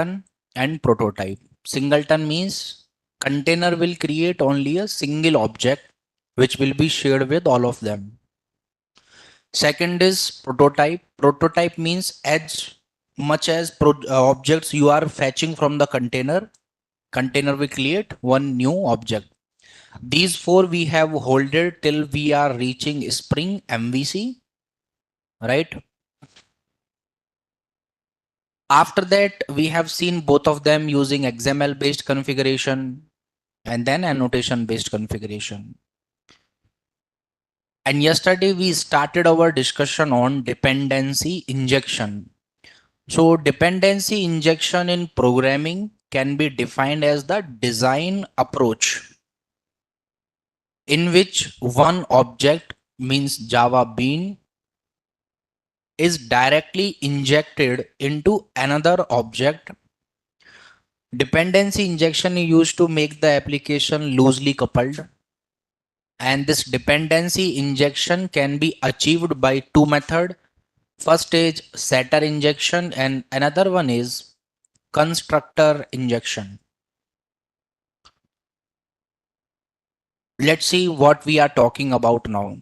and prototype. Singleton means container will create only a single object which will be shared with all of them. Second is prototype. Prototype means as much as objects you are fetching from the container will create one new object. These four we have holded till we are reaching Spring MVC, right? After that, we have seen both of them using XML based configuration and then annotation based configuration. And yesterday we started our discussion on dependency injection. So dependency injection in programming can be defined as the design approach in which one object means Java Bean is directly injected into another object. Dependency injection is used to make the application loosely coupled, and this dependency injection can be achieved by two methods. First is setter injection and another one is constructor injection. Let's see what we are talking about now.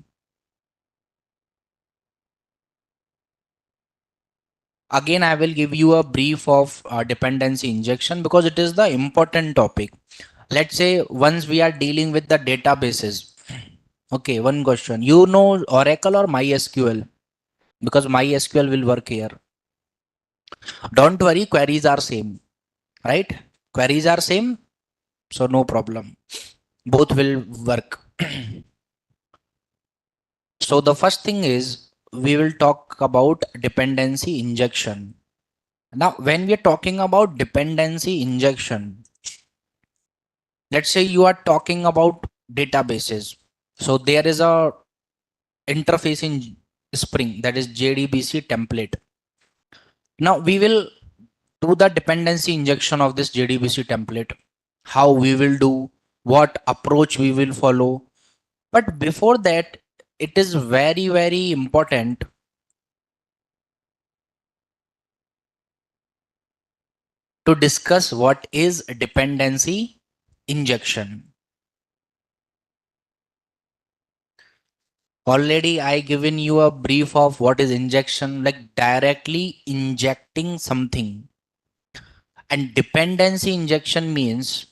Again, I will give you a brief of dependency injection because it is the important topic. Let's say once we are dealing with the databases. Okay, one question. You know Oracle or MySQL? Because MySQL will work here. Don't worry, queries are same, right? Queries are same, so no problem. Both will work. So the first thing is we will talk about dependency injection. Now, when we are talking about dependency injection, let's say you are talking about databases. So there is a interface in Spring, that is JDBC template. Now we will do the dependency injection of this JDBC template, how we will do, what approach we will follow. But before that, it is very, very important to discuss what is dependency injection. Already I given you a brief of what is injection, like directly injecting something. And dependency injection means,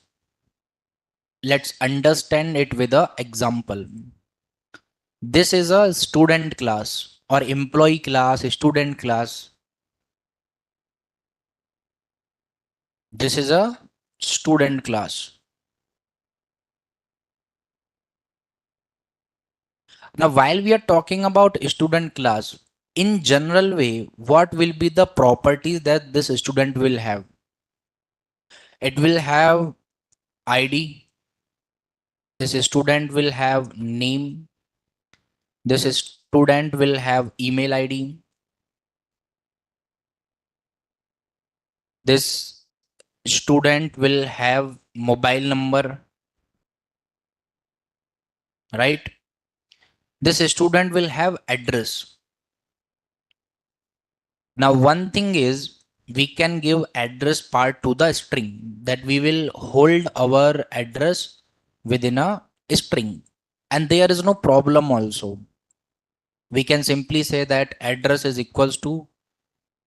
let's understand it with an example. This is a student class or employee class, student class. This is a student class. Now, while we are talking about student class, in general way, what will be the properties that this student will have? It will have ID. This student will have name. This student will have email ID. This student will have mobile number, right? This student will have address. Now, one thing is we can give address part to the string, that we will hold our address within a string, and there is no problem also. We can simply say that address is equals to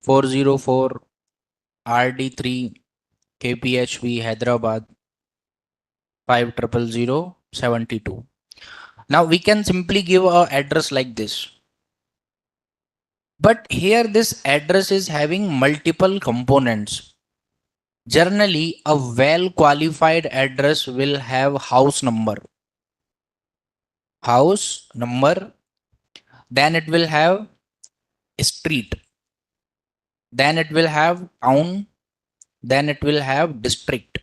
404 RD3 KPHB Hyderabad 500072. Now we can simply give a address like this. But here this address is having multiple components. Generally, a well qualified address will have house number, then it will have street, then it will have town, then it will have district.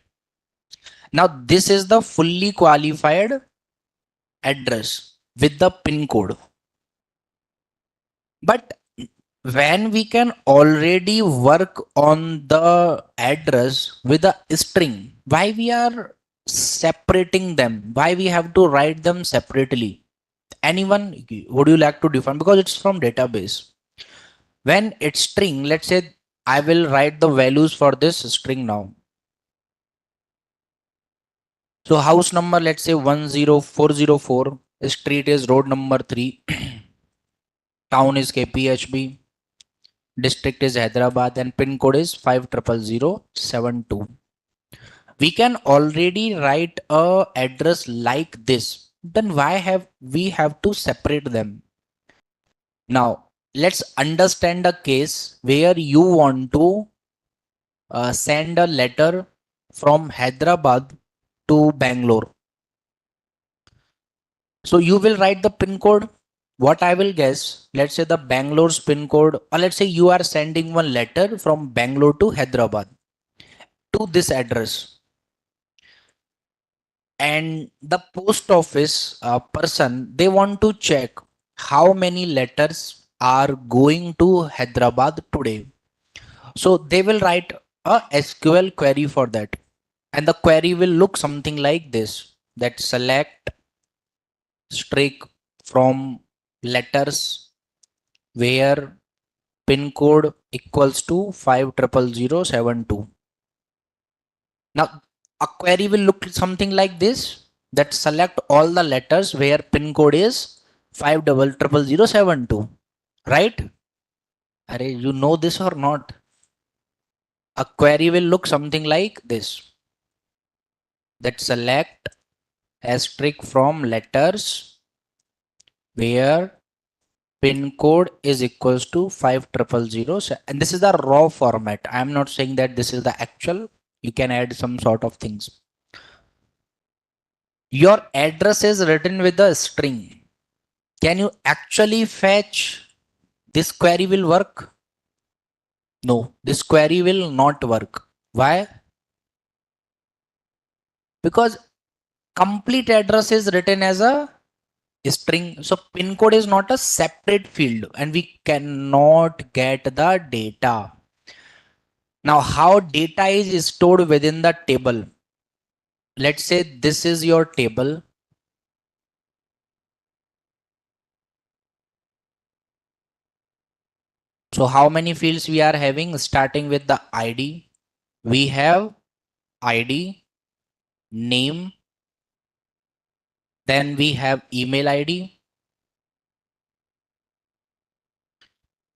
Now, this is the fully qualified address with the pin code. But when we can already work on the address with a string, why we are separating them? Why we have to write them separately? Anyone, would you like to define? Because it's from database. When it's string, let's say I will write the values for this string now. So house number, let's say 10404, street is road number 3, town is KPHB, district is Hyderabad, and pin code is 500072. We can already write a address like this. Then why have we have to separate them? Now let's understand a case where you want to send a letter from Hyderabad to Bangalore. So you will write the pin code. What I will guess, let's say the Bangalore's pin code, or let's say you are sending one letter from Bangalore to Hyderabad to this address. And the post office person, they want to check how many letters are going to Hyderabad today. So they will write a SQL query for that. And the query will look something like this, that select streak from letters where pin code equals to 500072. Now a query will look something like this, that select all the letters where pin code is 500072. Right? Are you know this or not? A query will look something like this, that select asterisk from letters where pin code is equals to 5000, and this is the raw format. I am not saying that this is the actual. You can add some sort of things. Your address is written with a string. Can you actually fetch? This query will work? No, this query will not work. Why? Because complete address is written as a string. So pin code is not a separate field and we cannot get the data. Now how data is stored within the table? Let's say this is your table. So how many fields we are having? Starting with the ID. We have ID, name, then we have email ID,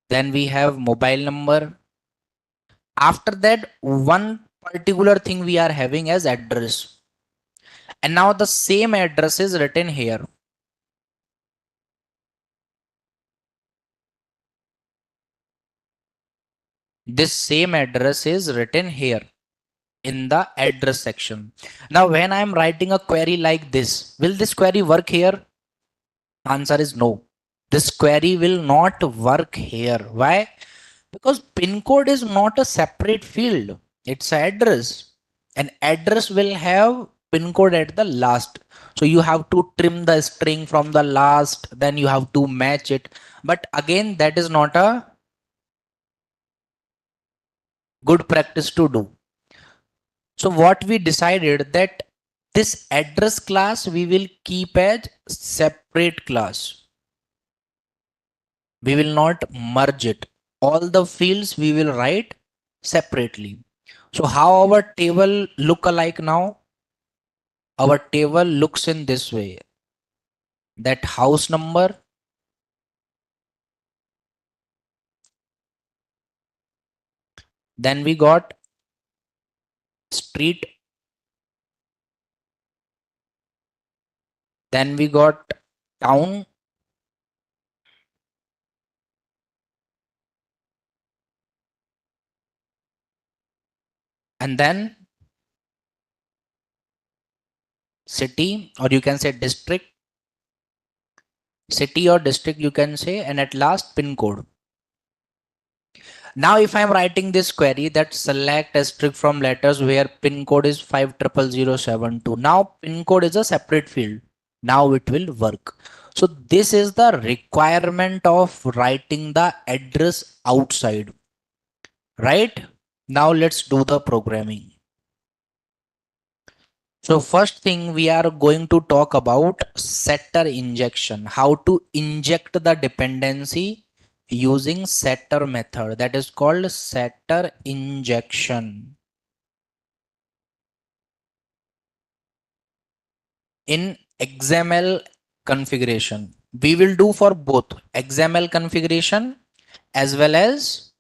then we have mobile number. After that, one particular thing we are having as address. And now the same address is written here. This same address is written here in the address section. Now, when I am writing a query like this, will this query work here? Answer is no. This query will not work here. Why? Because pin code is not a separate field. It's an address. An address will have pin code at the last. So you have to trim the string from the last, then you have to match it. But again, that is not a good practice to do. So what we decided, that this address class we will keep as separate class. We will not merge it. All the fields we will write separately. So how our table look alike now? Our table looks in this way, that house number, then we got street, then we got town, and then city, or you can say district, city or district you can say, and at last pin code. Now if I'm writing this query, that select asterisk from letters where pin code is 500072. Now pin code is a separate field. Now it will work. So this is the requirement of writing the address outside. Right? Now let's do the programming. So first thing we are going to talk about setter injection, how to inject the dependency using setter method, that is called setter injection. In XML configuration, we will do for both XML configuration as well as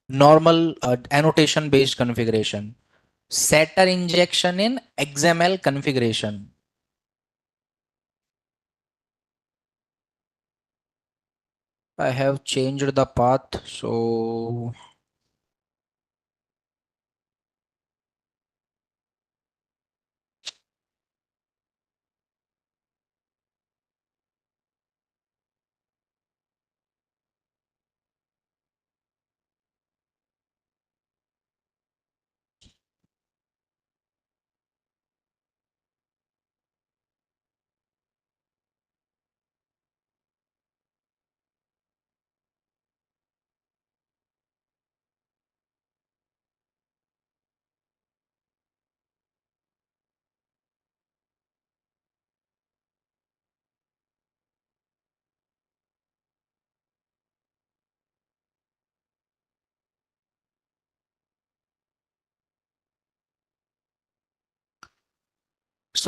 normal annotation based configuration. Setter injection in XML configuration. I have changed the path, so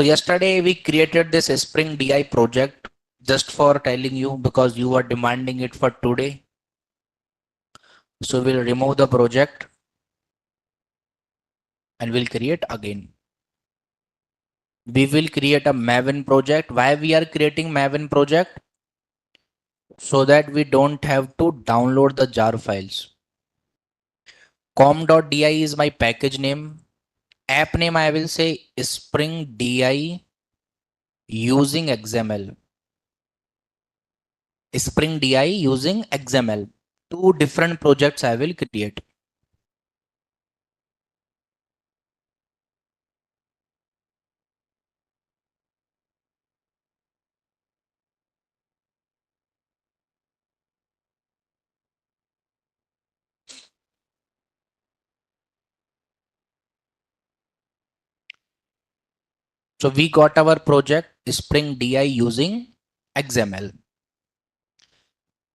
yesterday we created this Spring DI project just for telling you because you are demanding it for today. So we'll remove the project and we'll create again. We will create a Maven project. Why we are creating Maven project? So that we don't have to download the jar files. com.di is my package name. App name I will say Spring DI using XML. Spring DI using XML. Two different projects I will create. So we got our project Spring DI using XML.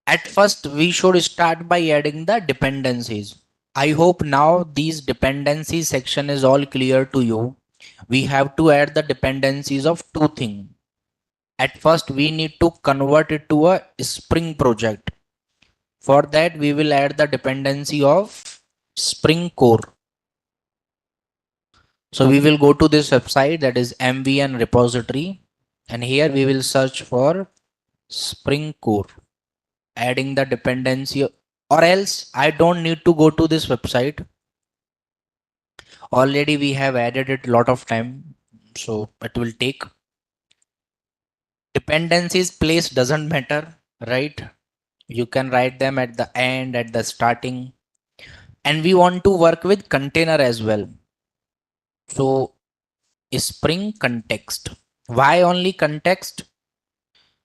At first, we should start by adding the dependencies. I hope now these dependencies section is all clear to you. We have to add the dependencies of two things. At first, we need to convert it to a Spring project. For that, we will add the dependency of Spring Core. So we will go to this website, that is MVN repository, and here we will search for Spring Core, adding the dependency, or else I don't need to go to this website. Already we have added it a lot of time, so it will take. Dependencies place doesn't matter, right? You can write them at the end, at the starting, and we want to work with container as well. So Spring context. Why only context?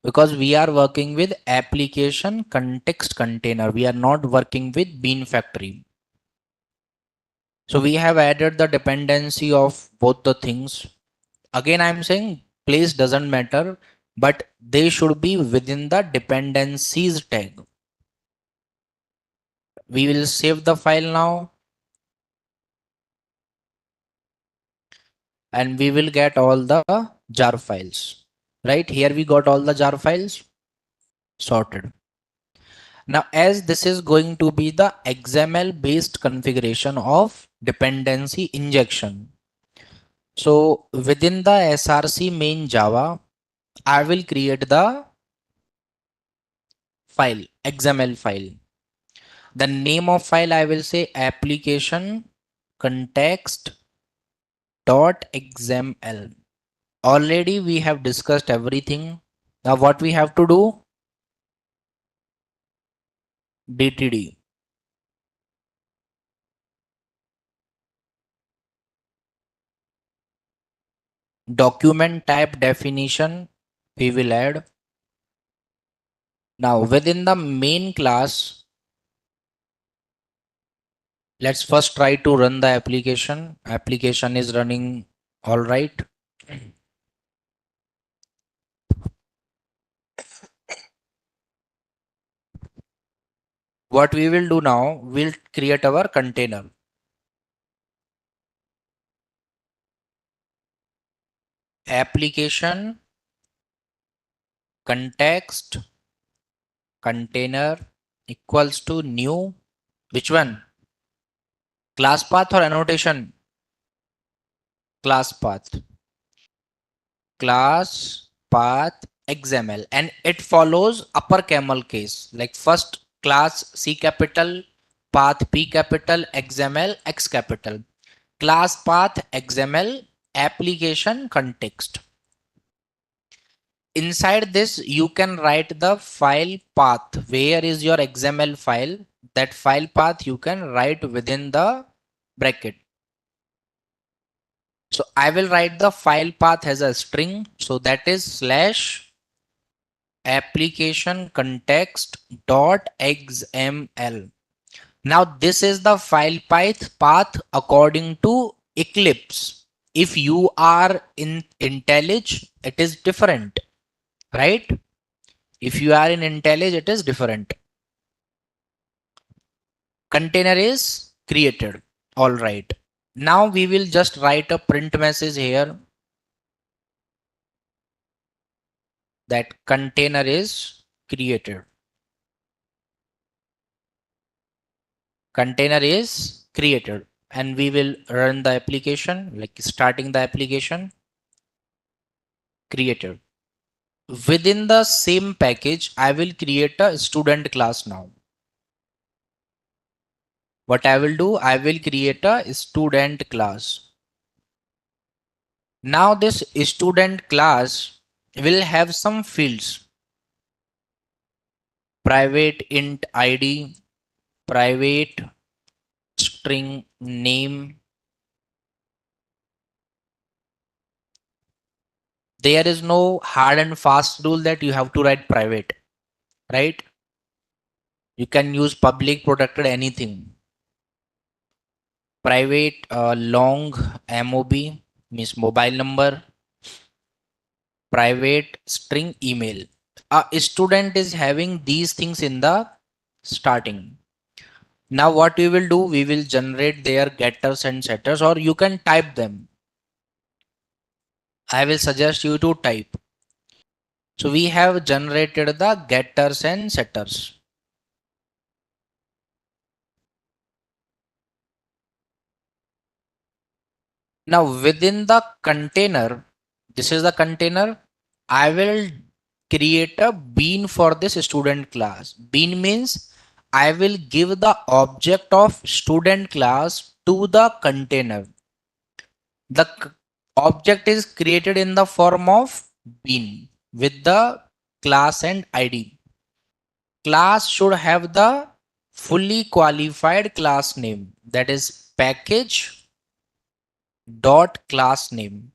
Because we are working with application context container. We are not working with Bean Factory. So we have added the dependency of both the things. Again, I'm saying place doesn't matter, but they should be within the dependencies tag. We will save the file now and we will get all the jar files. Right here we got all the jar files sorted. Now, as this is going to be the XML based configuration of dependency injection. So within the SRC main Java, I will create the file, XML file. The name of file I will say application context dot XML. Already we have discussed everything. Now what we have to do? DTD. Document type definition we will add. Now within the main class, let's first try to run the application. Application is running all right. what we will do now, we'll create our container. Application context container equals to new, which one? Class path or annotation? Class path. Class path XML, and it follows upper camel case, like first class C capital, path P capital, XML X capital. Class path XML application context. Inside this, you can write the file path. Where is your XML file? That file path you can write within the bracket. So I will write the file path as a string. So that is slash application context dot xml. Now this is the file path according to Eclipse. If you are in IntelliJ, it is different, right? If you are in IntelliJ, it is different. Container is created. All right. Now we will just write a print message here that container is created. Container is created, and we will run the application, like starting the application. Created. Within the same package, I will create a student class now. What I will do, I will create a student class. Now this student class will have some fields. Private int ID, private string name. There is no hard and fast rule that you have to write private, right? You can use public, protected, anything. Private long MOB means mobile number. Private string email. A student is having these things in the starting. Now what we will do, we will generate their getters and setters, or you can type them. I will suggest you to type. So we have generated the getters and setters. Now within the container, this is the container. I will create a bean for this student class. Bean means I will give the object of student class to the container. The object is created in the form of bean with the class and ID. Class should have the fully qualified class name, that is package dot class name.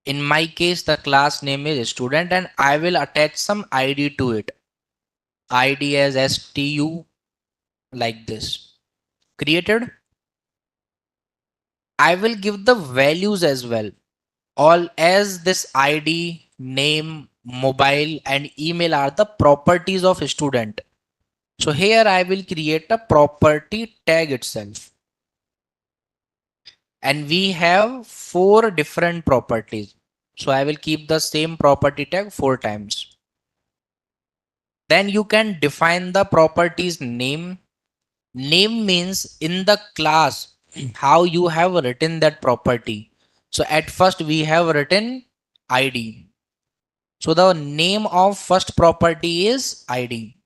In my case, the class name is student, and I will attach some ID to it. ID as stu, like this. Created. I will give the values as well. All as this ID, name, mobile, and email are the properties of a student. So here I will create a property tag itself. And we have 4 different properties. So I will keep the same property tag 4 times. Then you can define the properties name. Name means in the class how you have written that property. So at first we have written ID. So the name of first property is ID.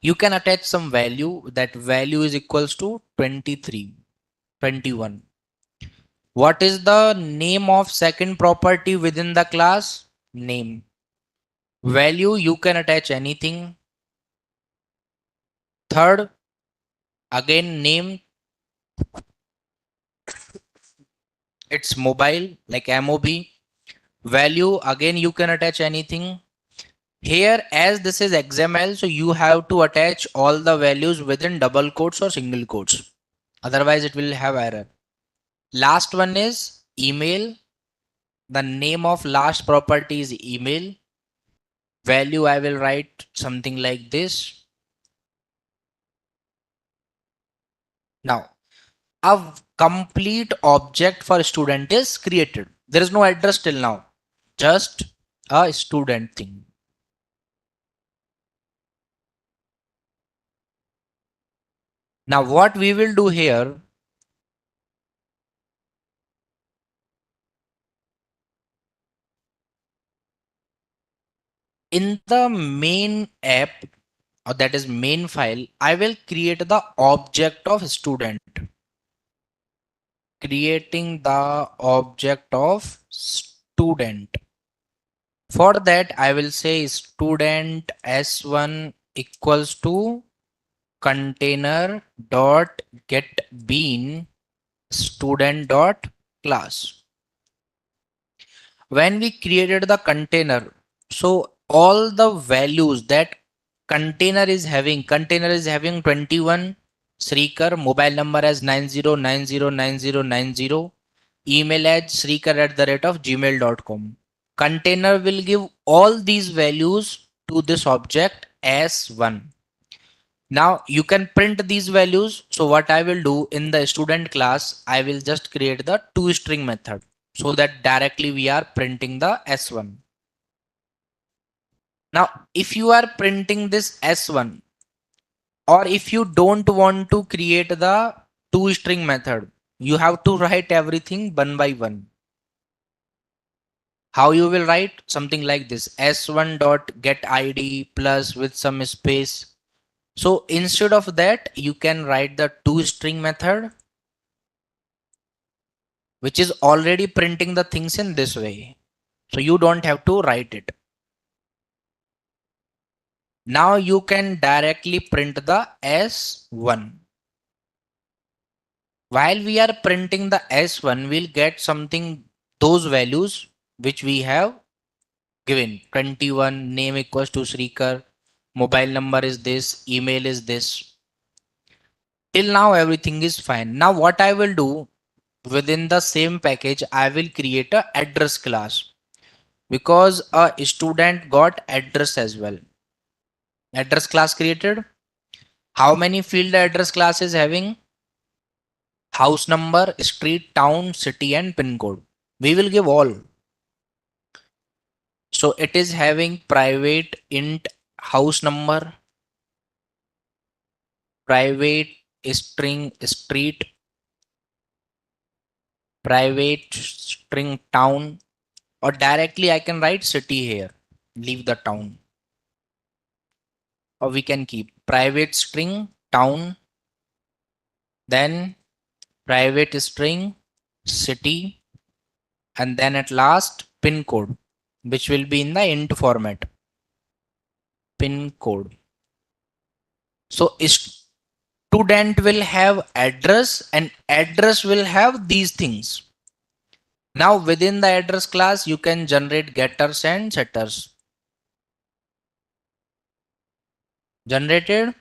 You can attach some value. That value is equals to 23, 21. What is the name of second property within the class? Name. Value, you can attach anything. Third, again name. It's mobile, like MOB. Value, again you can attach anything. Here, as this is XML, so you have to attach all the values within double quotes or single quotes. Otherwise it will have error. Last one is email. The name of last property is email. Value, I will write something like this. Now, a complete object for student is created. There is no address till now, just a student thing. Now, what we will do here, in the main app, or that is main file, I will create the object of student. Creating the object of student. For that, I will say student s1 equals to container dot get bean student dot class. When we created the container, so all the values that container is having 21, Srikar, mobile number as 90909090, email at srikar at the rate of gmail.com. Container will give all these values to this object as one. Now you can print these values. So what I will do in the student class, I will just create the toString method so that directly we are printing the S1. Now, if you are printing this S1, or if you don't want to create the toString method, you have to write everything one by one. How you will write? Something like this: S1 dot get ID plus with some space. So instead of that, you can write the toString method, which is already printing the things in this way. So you don't have to write it. Now you can directly print the S1. While we are printing the S1, we'll get something, those values which we have given. 21, name equals to Srikar, mobile number is this, email is this. Till now everything is fine. Now what I will do, within the same package, I will create a address class because a student got address as well. Address class created. How many field address class is having? House number, street, town, city, and pin code. We will give all. So it is having private int house number, private string street, private string town, or directly I can write city here. Leave the town. Or we can keep private string town, then private string city, and then at last pin code, which will be in the int format. Pin code. So student will have address and address will have these things. Now within the address class, you can generate getters and setters. Generated.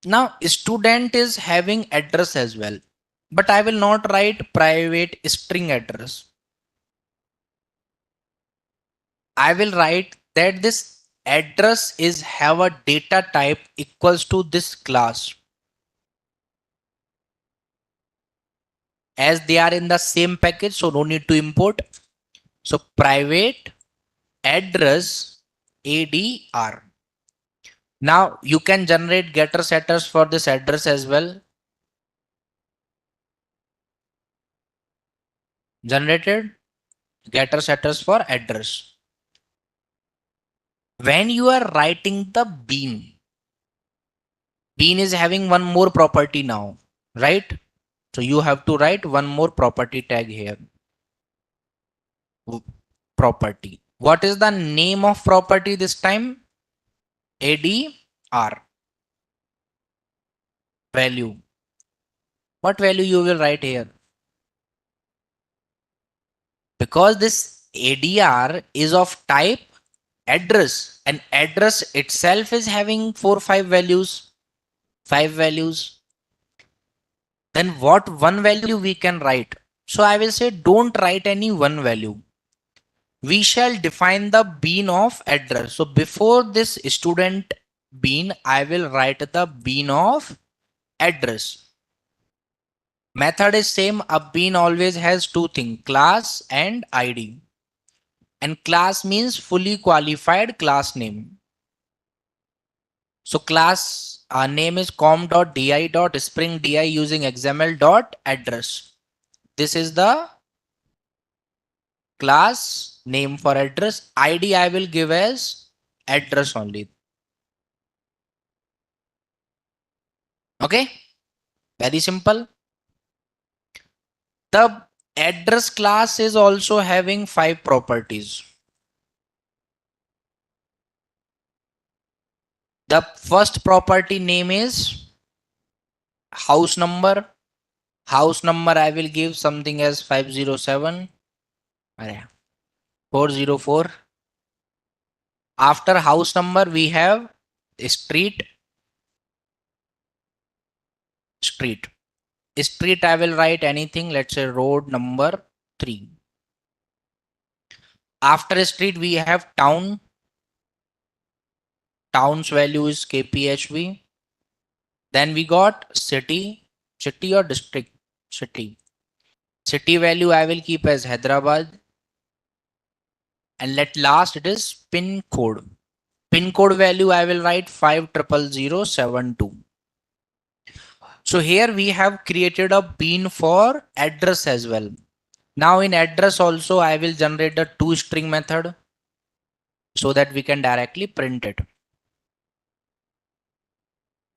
Now student is having address as well, but I will not write private string address. I will write that this address is have a data type equals to this class, as they are in the same package, so no need to import. So private address ADR. Now you can generate getter setters for this address as well. Generated getter setters for address. When you are writing the bean, bean is having one more property now, right? So you have to write one more property tag here. Property. What is the name of property this time? ADR. Value. What value you will write here? Because this ADR is of type address, and address itself is having 5 values. Then what one value we can write? So I will say don't write any one value. We shall define the bean of address. So before this student bean, I will write the bean of address. Method is same. A bean always has two things, class and ID. And class means fully qualified class name. So class name is com.di.springdi using xml.address. This is the class name for address. ID I will give as address only. Okay, very simple. The address class is also having 5 properties. The first property name is house number. House number I will give something as 507 404. After house number we have street. Street. Street I will write anything, let's say road number 3. After street we have town. Town's value is kphv. Then we got city. City or district? City. City value I will keep as Hyderabad. And let last it is pin code. Pin code value I will write 50072. So here we have created a bean for address as well. Now in address also I will generate a toString method so that we can directly print it.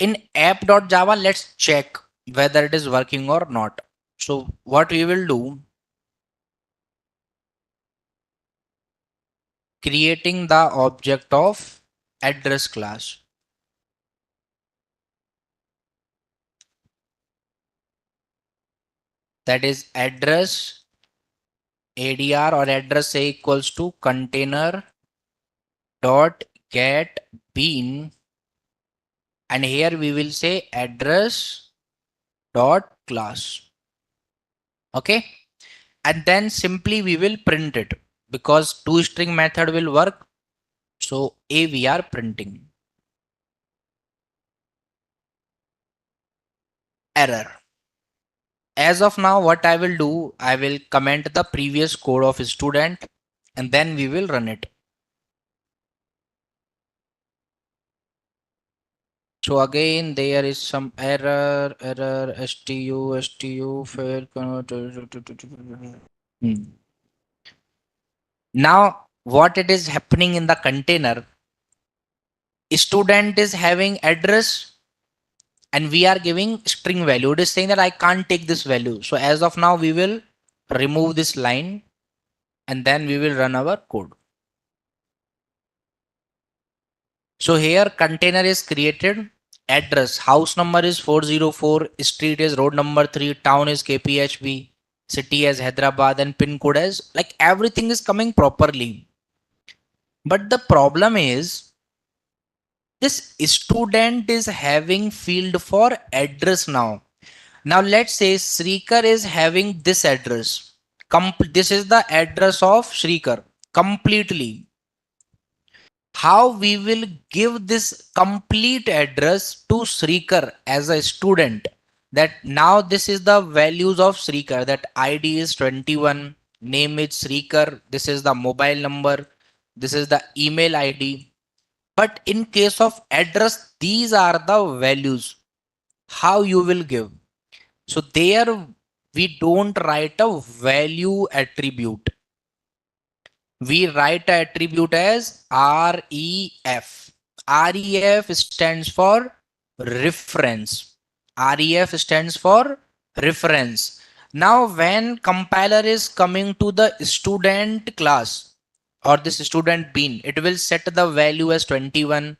In app.java, let's check whether it is working or not. So what we will do, creating the object of address class. That is address ADR or address A equals to container dot get bean. And here we will say address dot class. Okay. And then simply we will print it because toString method will work. So A we are printing. Error. As of now, what I will do, I will comment the previous code of student and then we will run it. So again, there is some error, stu fail. Now, what it is happening in the container, student is having address and we are giving string value. It is saying that I can't take this value. So as of now, we will remove this line and then we will run our code. So here container is created, address, house number is 404, street is road number 3, town is KPHB, city as Hyderabad and pin code as like everything is coming properly. But the problem is this student is having field for address now. Now let's say Srikar is having this address. This is the address of Srikar completely. How we will give this complete address to Srikar as a student, that now this is the values of Srikar, that ID is 21, name is Srikar, this is the mobile number, this is the email ID. But in case of address, these are the values. How you will give? So there we don't write a value attribute. We write a attribute as REF. REF stands for reference. REF stands for reference. Now when compiler is coming to the student class or this student bean, it will set the value as 21,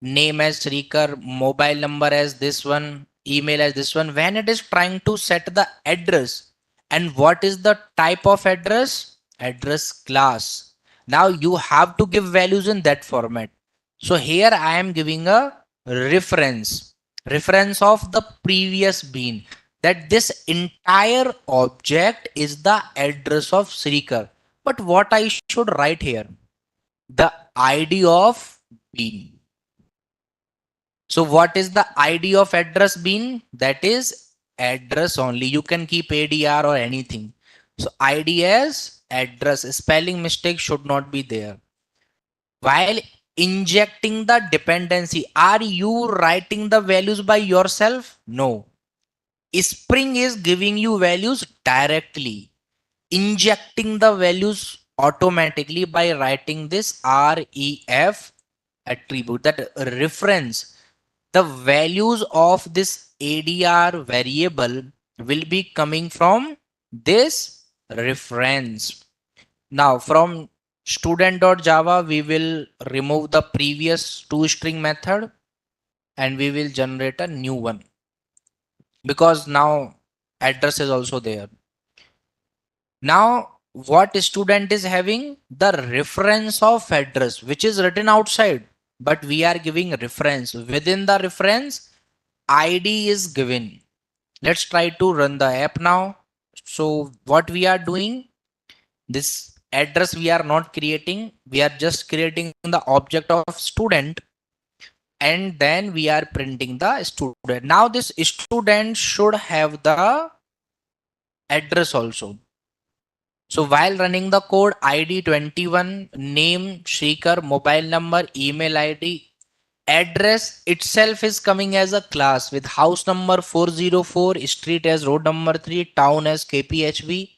name as Srikar, mobile number as this one, email as this one. When it is trying to set the address, and what is the type of address? Address class. Now you have to give values in that format. So here I am giving a reference of the previous bean, that this entire object is the address of Srikar. But what I should write here? The ID of bean. So what is the ID of address bean? That is address only. You can keep ADR or anything. So ID as address. Spelling mistake should not be there. While injecting the dependency, are you writing the values by yourself? No. Spring is giving you values directly, injecting the values automatically by writing this ref attribute, that reference. The values of this ADR variable will be coming from this reference. Now from student.java, we will remove the previous toString method and we will generate a new one, because now address is also there. Now what student is having? The reference of address, which is written outside, but we are giving reference. Within the reference, ID is given. Let's try to run the app now. So what we are doing, this address we are not creating, we are just creating the object of student, and then we are printing the student. Now this student should have the address also. So while running the code, ID 21, name, Shrikar, mobile number, email ID, address itself is coming as a class with house number 404, street as road number 3, town as KPHB,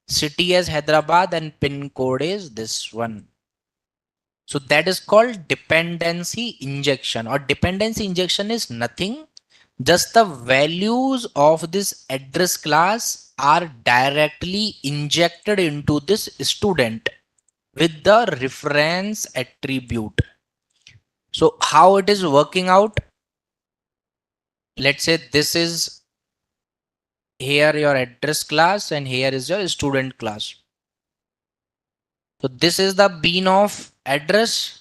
city as Hyderabad, and pin code is this one. So that is called dependency injection, or dependency injection is nothing. Just the values of this address class are directly injected into this student with the reference attribute. So how it is working out? Let's say this is here your address class and here is your student class. So this is the bean of address.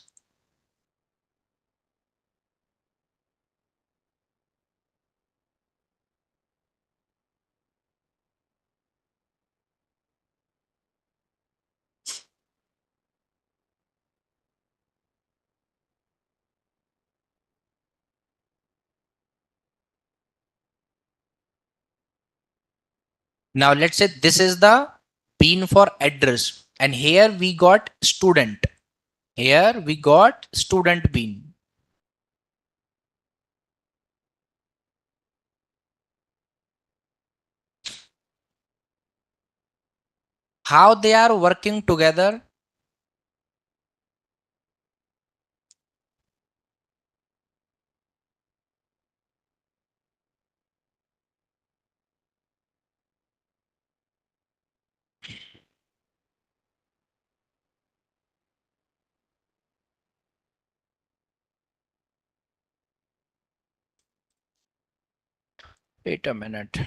Now let's say this is the bean for address, and here we got student. Here we got student bean. How they are working together? Wait a minute.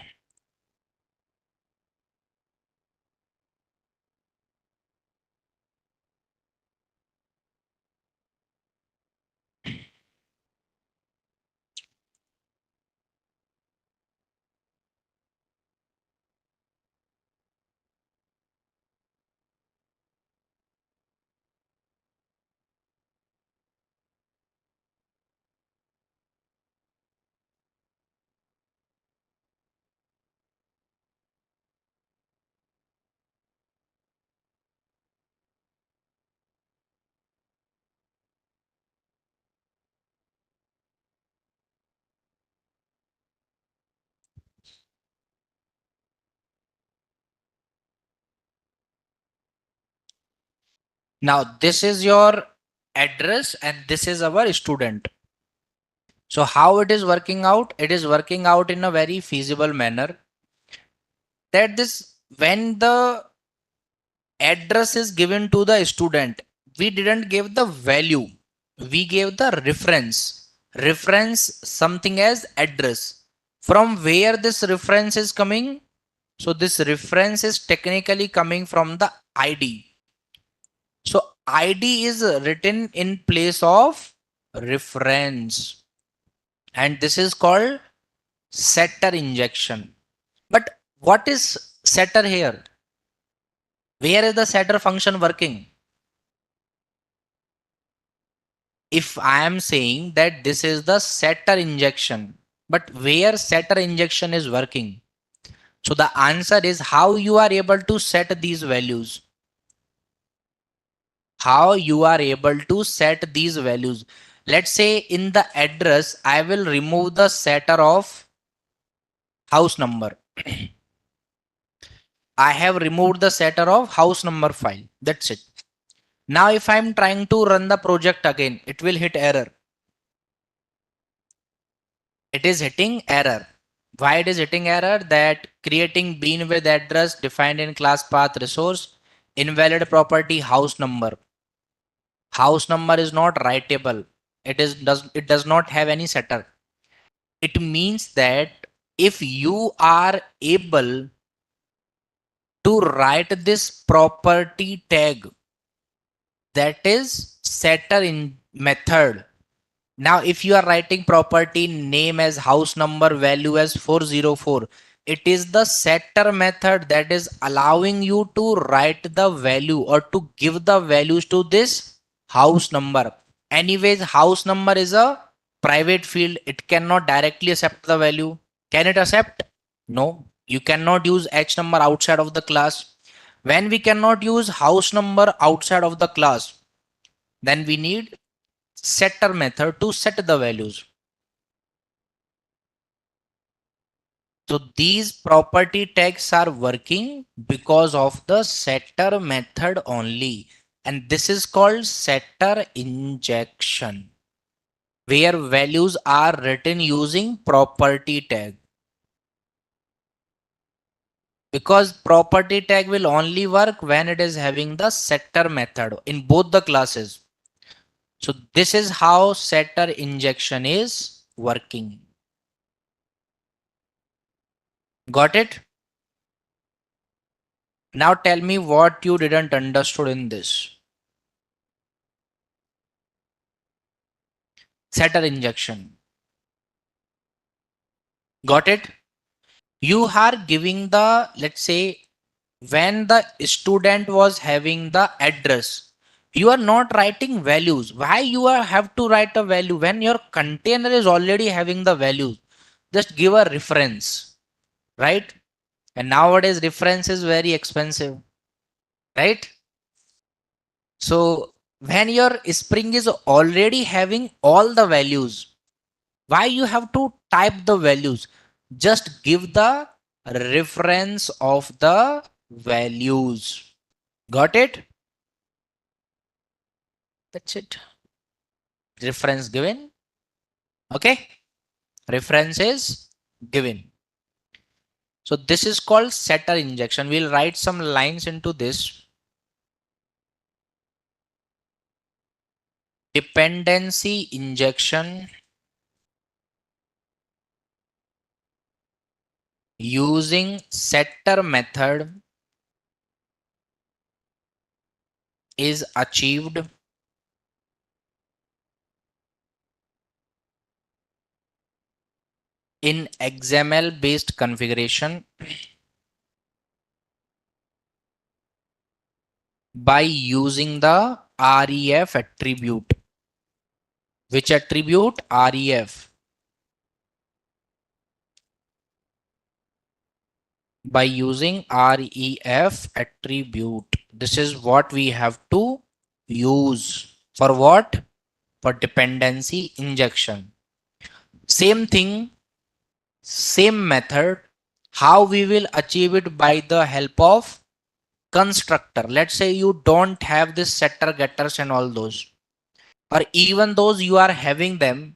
Now this is your address and this is our student. So how it is working out? It is working out in a very feasible manner, that this, when the address is given to the student, we didn't give the value, we gave the reference something as address. From where this reference is coming? So this reference is technically coming from the ID. So ID is written in place of reference, and this is called setter injection. But what is setter here? Where is the setter function working? if I am saying that this is the setter injection, but where setter injection is working? So the answer is how you are able to set these values. How you are able to set these values. Let's say in the address, I will remove the setter of house number. I have removed the setter of house number file. That's it. Now, if I'm trying to run the project again, it will hit error. It is hitting error. Why it is hitting error? That creating bean with address defined in class path resource, invalid property house number. House number is not writable. It does not have any setter. It means that if you are able to write this property tag, that is setter in method. Now, if you are writing property name as house number, value as 404, it is the setter method that is allowing you to write the value or to give the values to this house number. Anyways, house number is a private field. It cannot directly accept the value. Can it accept? No. You cannot use H number outside of the class. When we cannot use house number outside of the class, then we need setter method to set the values. So these property tags are working because of the setter method only. And this is called setter injection, where values are written using property tag. Because property tag will only work when it is having the setter method in both the classes. So this is how setter injection is working. Got it? Now tell me what you didn't understood in this. Setter injection. Got it? You are giving the, let's say, when the student was having the address, you are not writing values. Why you are have to write a value when your container is already having the values? Just give a reference, right? And nowadays reference is very expensive, right? So when your Spring is already having all the values, why you have to type the values? Just give the reference of the values. Got it? That's it. Reference given. Okay. Reference is given. So this is called setter injection. We'll write some lines into this. Dependency injection using setter method is achieved in XML based configuration by using the ref attribute. Which attribute? Ref. By using ref attribute. This is what we have to use. For what? For dependency injection. Same thing, same method. How we will achieve it? By the help of constructor. Let's say you don't have this setter, getters and all those, or even those you are having them.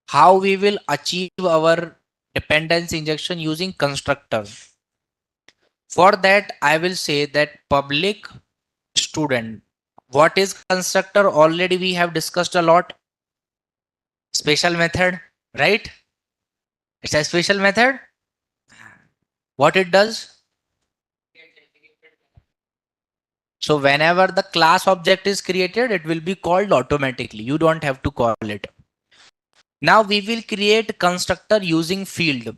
How we will achieve our dependency injection? Using constructor. For that, I will say that public student. What is constructor? Already we have discussed a lot. Special method, right? It's a special method. What it does? So whenever the class object is created, it will be called automatically. You don't have to call it. Now we will create constructor using field.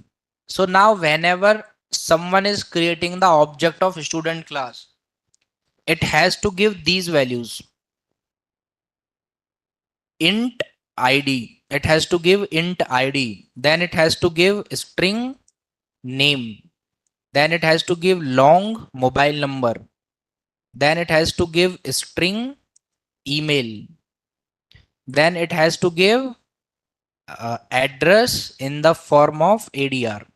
So now whenever someone is creating the object of student class, it has to give these values. int id. It has to give int id. Then it has to give string name. Then it has to give long mobile number. Then it has to give string email. Then it has to give address in the form of ADR.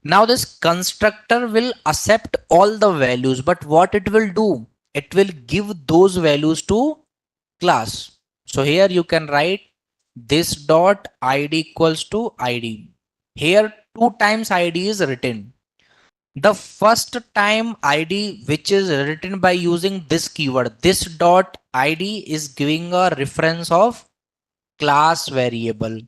Now this constructor will accept all the values, but what it will do? It will give those values to class. So here you can write this dot id equals to id. Here two times id is written. The first time id which is written by using this keyword, this dot id is giving a reference of class variable,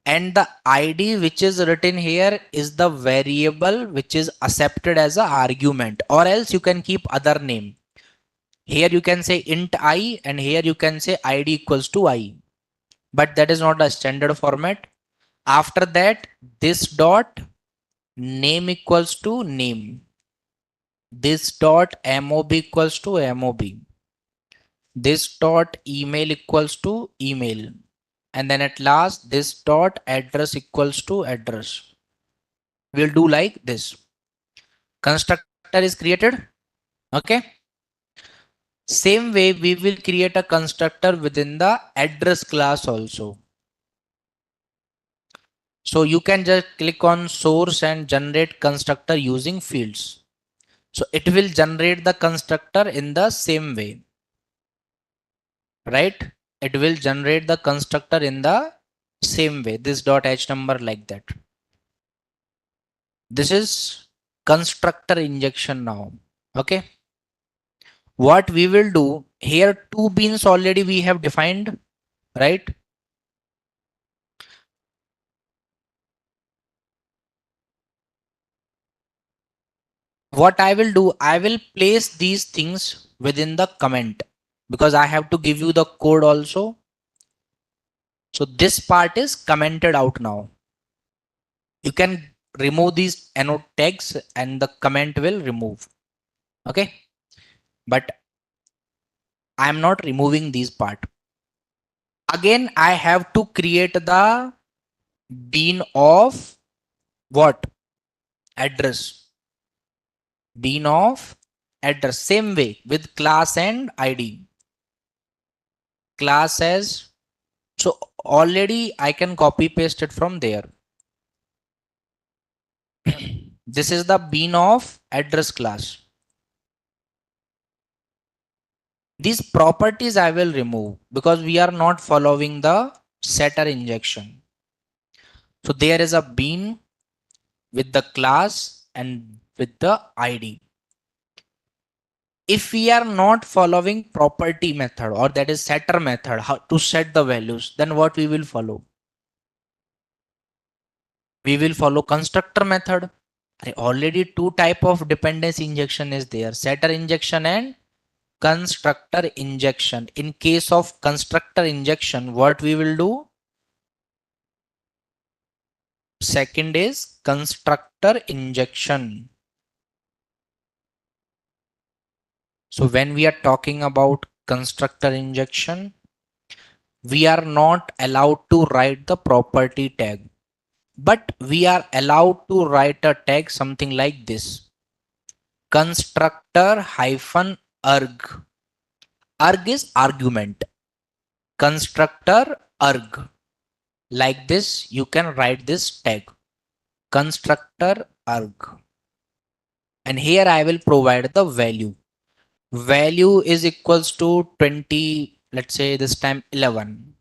and the id which is written here is the variable which is accepted as an argument, or else you can keep other name. Here you can say int I, and here you can say id equals to I, but that is not a standard format. After that, this dot name equals to name, this dot mob equals to mob, this dot email equals to email, and then at last this dot address equals to address. We'll do like this. Constructor is created. Okay. Same way we will create a constructor within the address class also. So you can just click on source and generate constructor using fields. So it will generate the constructor in the same way, right? It will generate the constructor in the same way, this dot h number like that. This is constructor injection now. Okay. What we will do here, two beans already we have defined, right? What I will do, I will place these things within the comment because I have to give you the code also. So this part is commented out now. You can remove these annotate tags and the comment will remove. Okay. But I'm not removing these part. Again, I have to create the bean of what? Address. Bean of address. Same way with class and ID. Class as, so already I can copy paste it from there. This is the bean of address class. These properties I will remove because we are not following the setter injection. So there is a bean with the class and with the ID. If we are not following property method, or that is setter method, how to set the values, then what we will follow? We will follow constructor method. Already two type of dependency injection is there, setter injection and constructor injection. In case of constructor injection, what we will do? Second is constructor injection. So when we are talking about constructor injection, we are not allowed to write the property tag, but we are allowed to write a tag something like this: constructor hyphen arg. Arg is argument. Constructor arg. Like this, you can write this tag, constructor arg. And here I will provide the value. Value is equals to 20, let's say this time 11.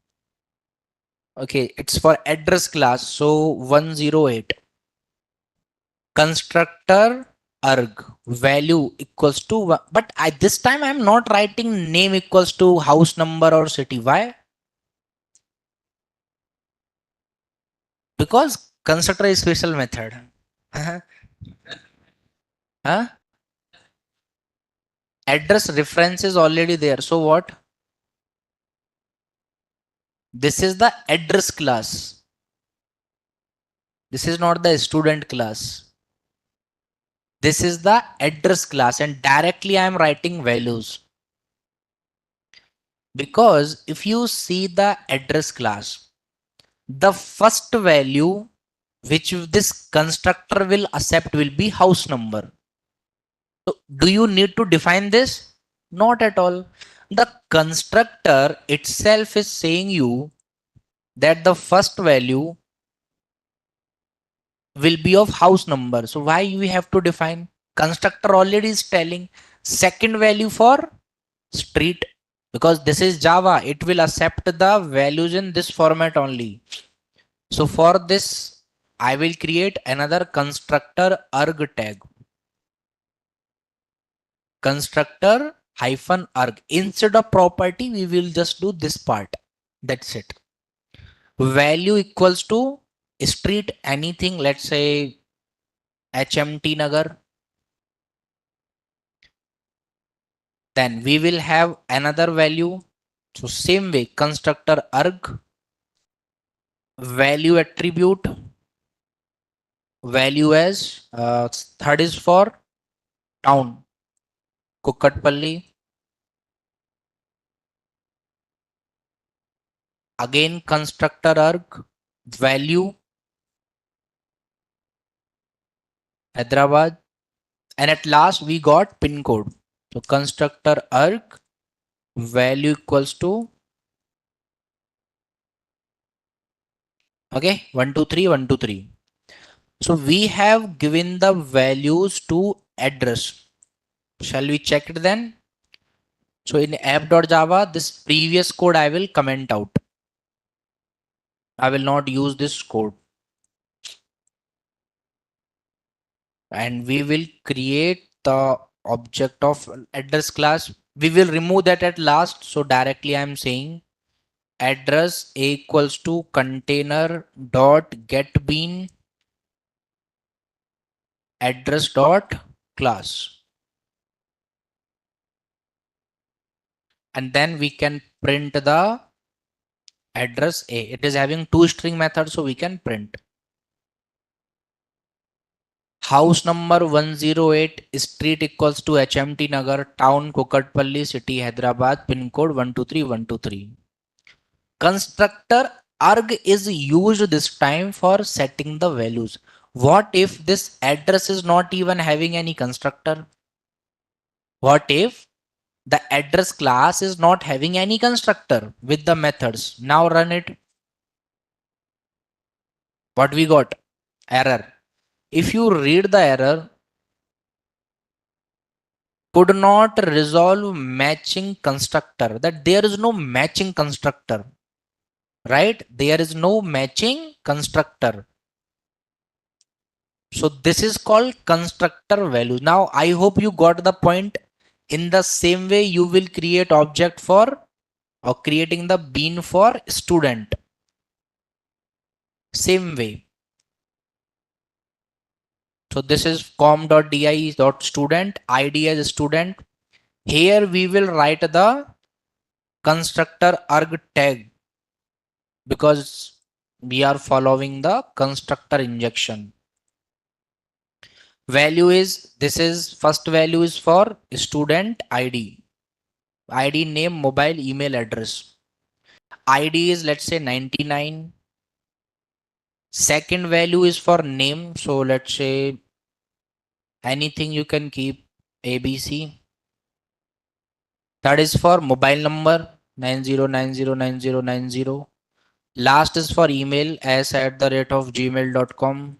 Okay, it's for address class, so 108. Constructor arg value equals to 1, but this time I'm not writing name equals to house number or city. Why? Because constructor is special method. Huh? Address reference is already there. So what? This is the address class. This is not the student class. This is the address class, and directly I am writing values. Because if you see the address class, the first value which this constructor will accept will be house number. So do you need to define this? Not at all. The constructor itself is saying you that the first value will be of house number. So why we have to define? Constructor already is telling second value for street, because this is Java. It will accept the values in this format only. So for this, I will create another constructor arg tag. Constructor hyphen arg. Instead of property, we will just do this part. That's it. Value equals to street anything. Let's say HMT Nagar. Then we will have another value. So same way, constructor arg, value attribute, value as third is for town, Kukatpalli. Again constructor arg, value Hyderabad, and at last we got pin code. So constructor arg, value equals to, okay, 123 123. So we have given the values to address. Shall we check it then? So in app.java, this previous code I will comment out. I will not use this code. And we will create the object of address class. We will remove that at last. So directly I'm saying address equals to container dot get bean address dot class. And then we can print the address A. It is having two string methods, so we can print house number 108, street equals to HMT Nagar, town Kukatpalli, city Hyderabad, pin code 123123. Constructor arg is used this time for setting the values. What if this address is not even having any constructor? What if the address class is not having any constructor with the methods? Now run it. What we got? Error. If you read the error, could not resolve matching constructor, that there is no matching constructor, right? There is no matching constructor. So this is called constructor value. Now I hope you got the point. In the same way you will create object for or creating the bean for student. Same way. So this is com.di.student, id as student. Here we will write the constructor arg tag because we are following the constructor injection. Value is, this is first value is for student ID. ID name, mobile, email address. ID is let's say 99. Second value is for name. So let's say anything you can keep ABC. Third is for mobile number 90909090. Last is for email s@gmail.com.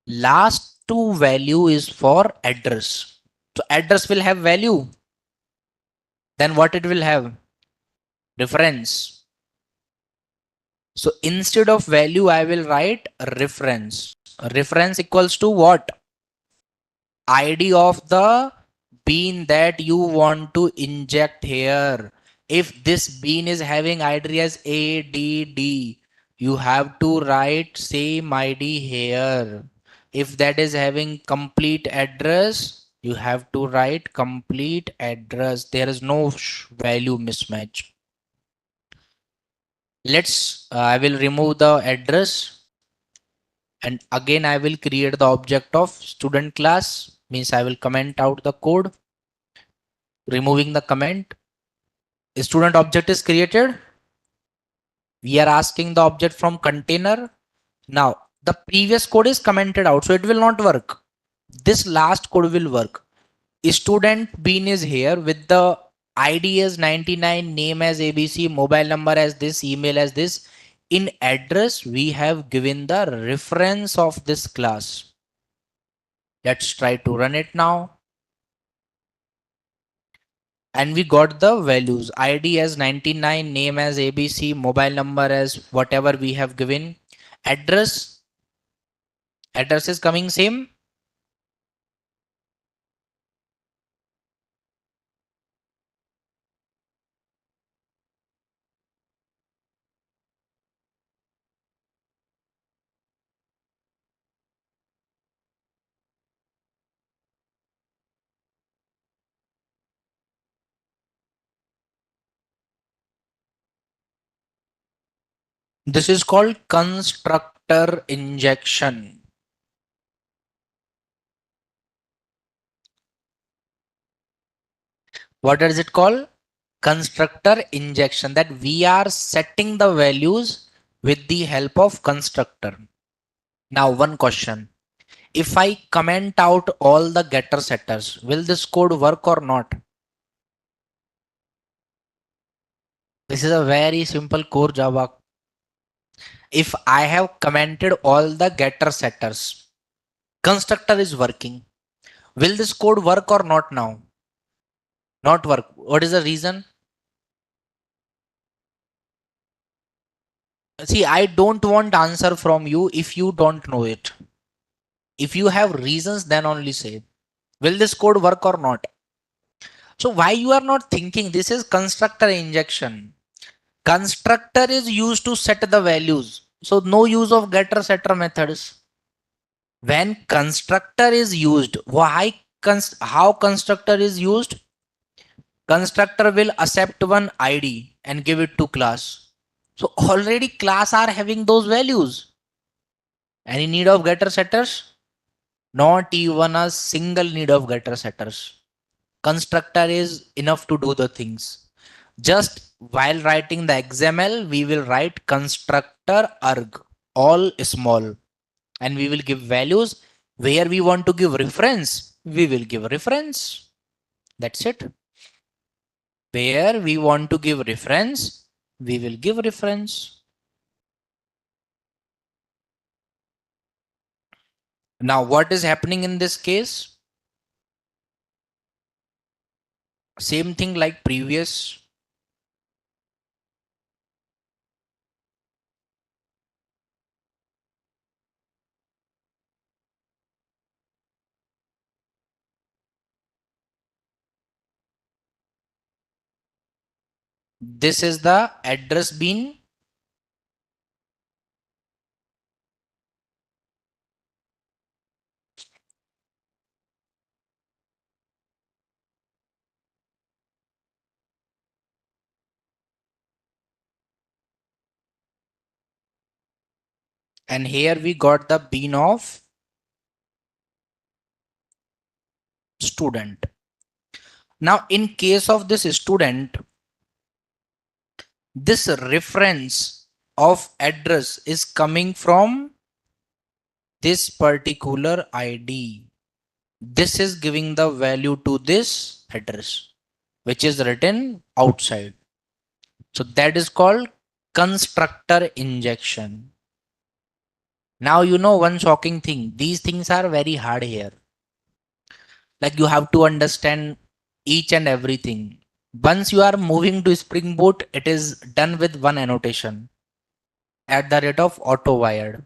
Last two value is for address. So address will have value. Then what it will have? Reference. So instead of value, I will write reference. Reference equals to what? ID of the bean that you want to inject here. If this bean is having ID as ADD, you have to write same ID here. If that is having complete address, you have to write complete address. There is no value mismatch. I will remove the address and again I will create the object of student class, means I will comment out the code, removing the comment. Student object is created. We are asking the object from container. Now, the previous code is commented out, so it will not work. This last code will work. Student bean is here with the ID as 99, name as ABC, mobile number as this, email as this. In address, we have given the reference of this class. Let's try to run it now. And we got the values, ID as 99, name as ABC, mobile number as whatever we have given. Address is coming same. This is called constructor injection. What is it called? Constructor injection, that we are setting the values with the help of constructor. Now one question. If I comment out all the getter setters, will this code work or not? This is a very simple core Java. If I have commented all the getter setters, constructor is working. Will this code work or not now? Not work. What is the reason? See, I don't want answer from you if you don't know it. If you have reasons, then only say, will this code work or not? So why you are not thinking? This is constructor injection. Constructor is used to set the values. So no use of getter setter methods. When constructor is used, how constructor is used? Constructor will accept one ID and give it to class. So already class are having those values. Any need of getter setters? Not even a single need of getter setters. Constructor is enough to do the things. Just while writing the XML, we will write constructor arg, all small, and we will give values. Where we want to give reference, we will give reference. That's it. Where we want to give reference, we will give reference. Now, what is happening in this case? Same thing like previous. This is the address bean. And here we got the bean of student. Now, in case of this student, this reference of address is coming from this particular ID. This is giving the value to this address, which is written outside. So that is called constructor injection. Now, you know one shocking thing. These things are very hard here. Like you have to understand each and everything. Once you are moving to Spring Boot, it is done with one annotation at the rate of auto wired.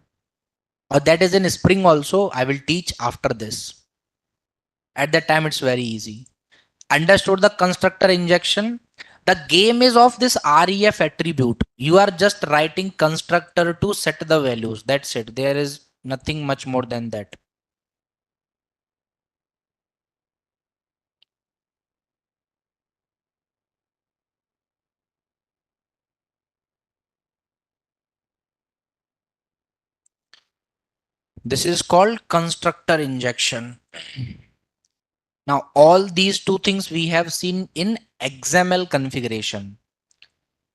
Or that is in Spring also. I will teach after this. At that time, it's very easy. Understood the constructor injection? The game is of this ref attribute. You are just writing constructor to set the values. That's it. There is nothing much more than that. This is called constructor injection. Now, all these two things we have seen in XML configuration.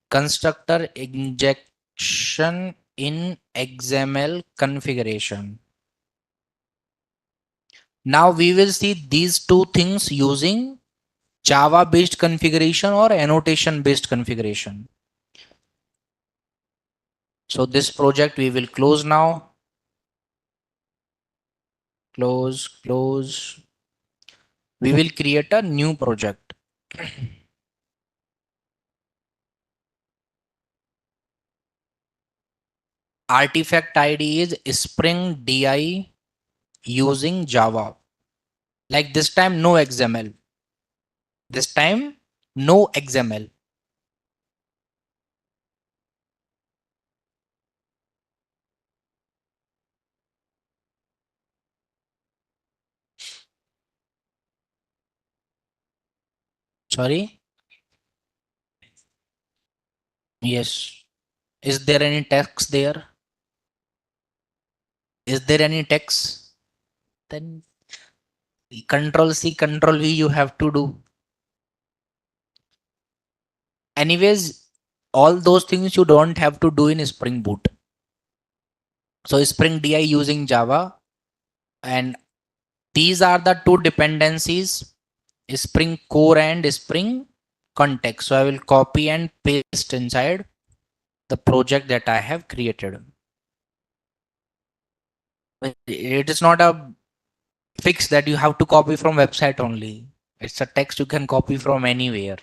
Constructor injection in XML configuration. Now we will see these two things using Java based configuration or annotation based configuration. So this project we will close now. Close. We will create a new project. Artifact ID is Spring DI using Java. Like this time, no XML. This time, no XML. Sorry. Yes. Is there any text there? Is there any text? Then Control C, Control V you have to do. Anyways, all those things you don't have to do in Spring Boot. So Spring DI using Java, and these are the two dependencies, Spring Core and Spring Context. So I will copy and paste inside the project that I have created. It is not a fix that you have to copy from website only. It's a text you can copy from anywhere.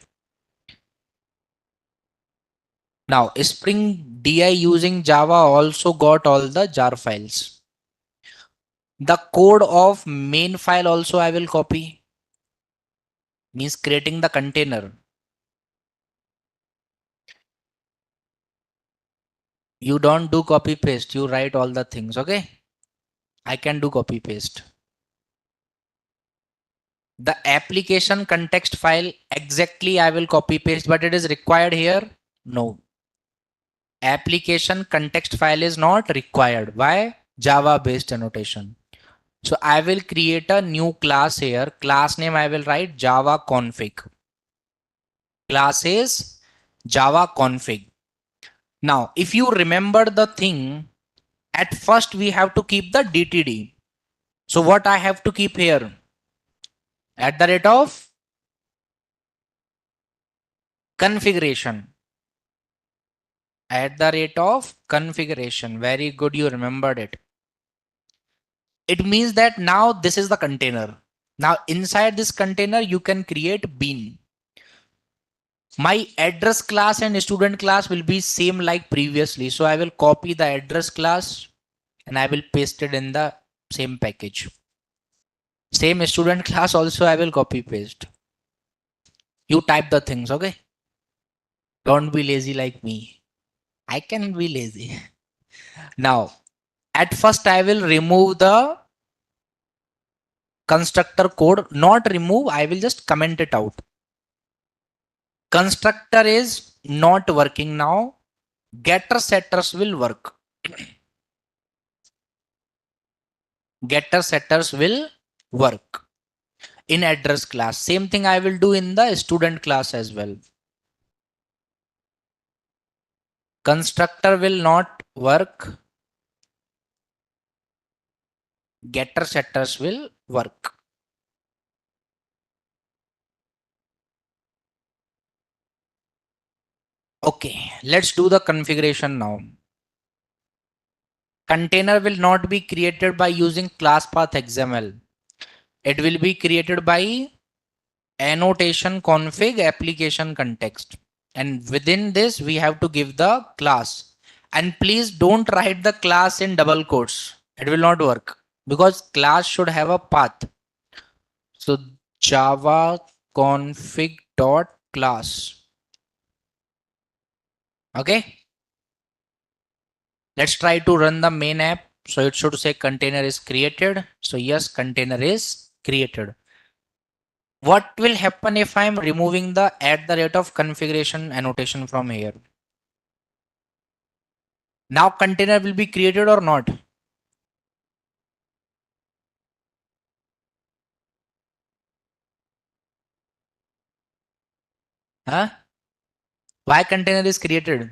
Now Spring DI using Java also got all the jar files. The code of main file also I will copy, means creating the container. You don't do copy paste, you write all the things. Okay, I can do copy paste. The application context file exactly I will copy paste, but it is required here. No, application context file is not required. Why? Java based annotation. So I will create a new class here. Class name I will write Java config. Class is Java config. Now, if you remember the thing, at first we have to keep the DTD. So what I have to keep here? At the rate of configuration. At the rate of configuration. Very good, you remembered it. It means that now this is the container. Now inside this container, you can create bean. My address class and student class will be same like previously. So I will copy the address class and I will paste it in the same package. Same student class also I will copy paste. You type the things, okay? Don't be lazy like me. I can be lazy. Now, at first I will remove the constructor code, not remove, I will just comment it out. Constructor is not working now. Getter setters will work. Getter setters will work in address class. Same thing I will do in the student class as well. Constructor will not work. Getter setters will work. Okay, let's do the configuration now. Container will not be created by using class path XML. It will be created by annotation config application context. And within this, we have to give the class. And please don't write the class in double quotes. It will not work because class should have a path. So Java config dot class. Okay. Let's try to run the main app. So it should say container is created. So yes, container is created. What will happen if I'm removing the at the rate of configuration annotation from here? Now container will be created or not? Huh? Why container is created?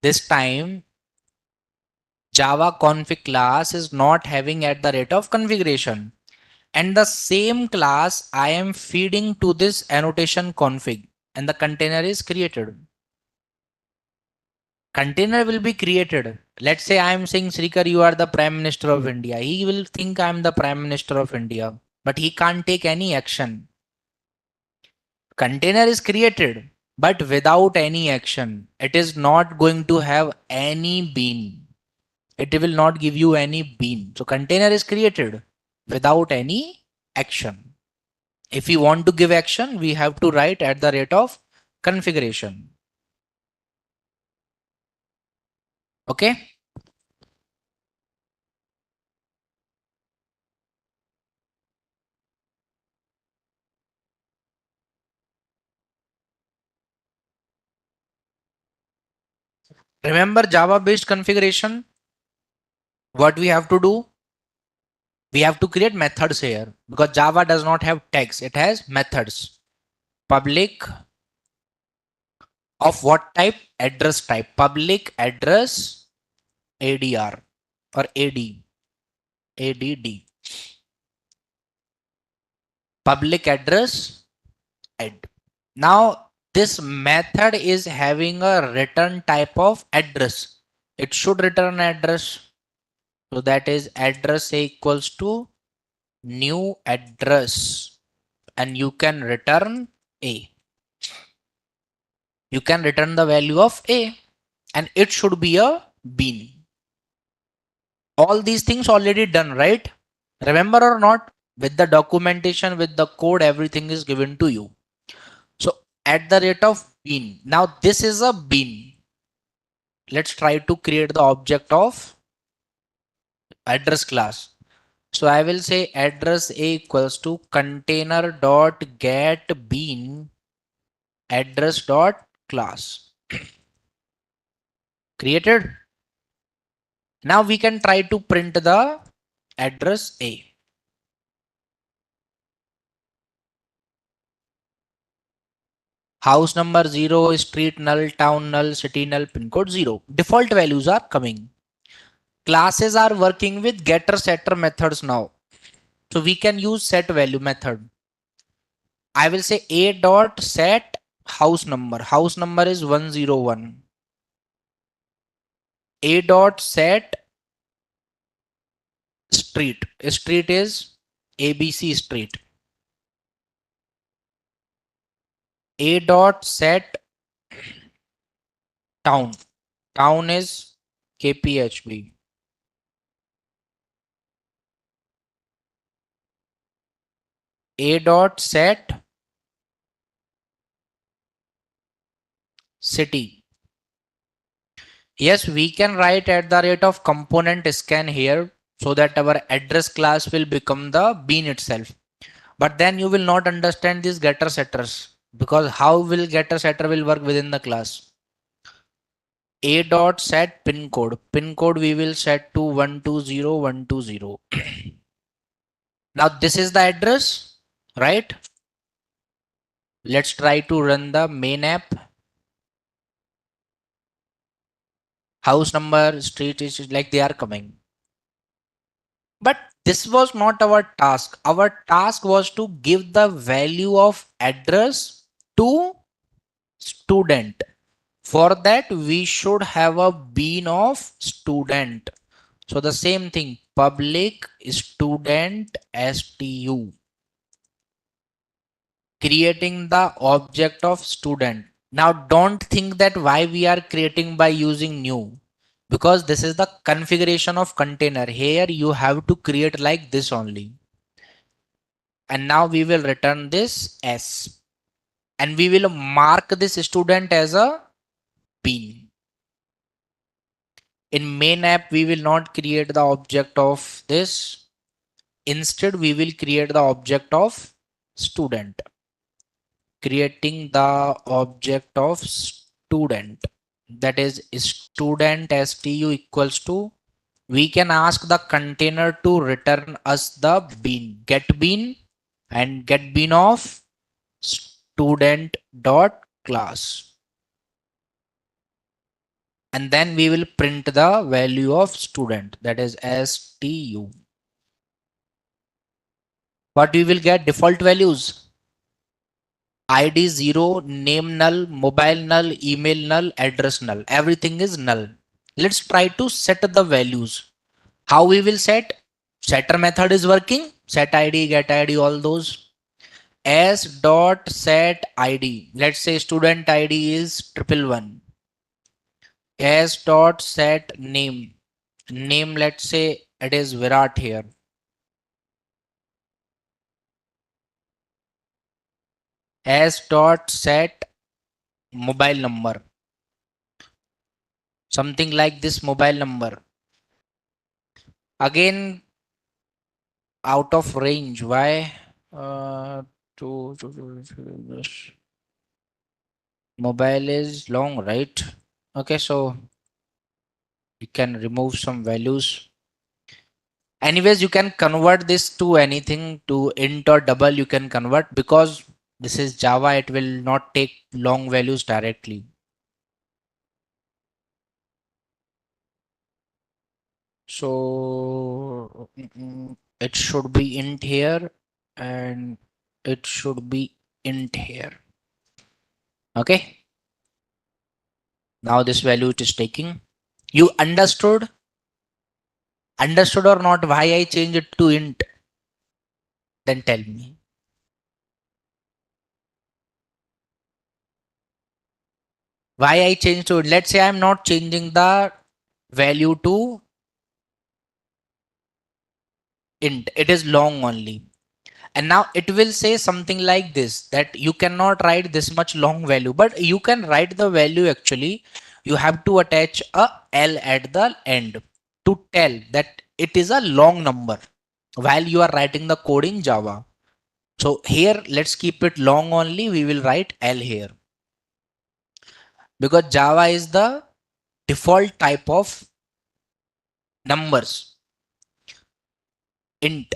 This time Java config class is not having at the rate of configuration. And the same class I am feeding to this annotation config and the container is created. Container will be created. Let's say I am saying Srikar, you are the Prime Minister of India. He will think I am the Prime Minister of India, but he can't take any action. Container is created, but without any action. It is not going to have any bean. It will not give you any bean. So container is created without any action. If we want to give action, we have to write at the rate of configuration. Okay. Remember Java based configuration? What we have to do? We have to create methods here because Java does not have tags. It has methods. Public of what type? Address type. Public address ADR or ADD. Public address add. Now this method is having a return type of address. It should return address. So that is address equals to new address and you can return A. You can return the value of A and it should be a bean. All these things already done, right? Remember or not? With the documentation, with the code, everything is given to you. So at the rate of bean. Now this is a bean. Let's try to create the object of address class. So I will say address A equals to container dot get bean address dot class. Created. Now we can try to print the address A. House number 0, street null, town null, city null, pin code 0. Default values are coming. Classes are working with getter setter methods now. So we can use set value method. I will say A dot set house number. House number is 101. A dot set street. Street is ABC street. A dot set town. Town is KPHB. A dot set city. Yes, we can write at the rate of component scan here so that our address class will become the bean itself. But then you will not understand these getter setters because how will getter setter will work within the class? A dot set pin code. Pin code we will set to 120120. Now this is the address, right? Let's try to run the main app. House number, street is like they are coming. But this was not our task. Our task was to give the value of address to student. For that, we should have a bean of student. So the same thing, public student stu, creating the object of student. Now don't think that why we are creating by using new, because this is the configuration of container. Here you have to create like this only. And now we will return this S and we will mark this student as a bean. In main app, we will not create the object of this. Instead, we will create the object of student. Creating the object of student. That is student stu equals to, we can ask the container to return us the bean, get bean and get bean of student dot class, and then we will print the value of student, that is stu. What we will get? Default values: id 0, name null, mobile null, email null, address null, everything is null. Let's try to set the values. How we will set? Setter method is working, set id, get id, all those. S dot set id, let's say student id is 111. S dot set name, name let's say it is Virat here. S dot set mobile number, something like this mobile number. Again out of range. Why? Uh, mobile is long, right? Okay, so you can remove some values. Anyways, you can convert this to anything, to int or double you can convert, because this is Java, it will not take long values directly. So it should be int here and it should be int here. Okay. Now this value it is taking. You understood? Understood or not why I change it to int? Then tell me. Why I change to it? Let's say I'm not changing the value to int. It is long only. And now it will say something like this, that you cannot write this much long value, but you can write the value actually. You have to attach a L at the end to tell that it is a long number while you are writing the code in Java. So here, let's keep it long only. We will write L here because Java is the default type of numbers, int.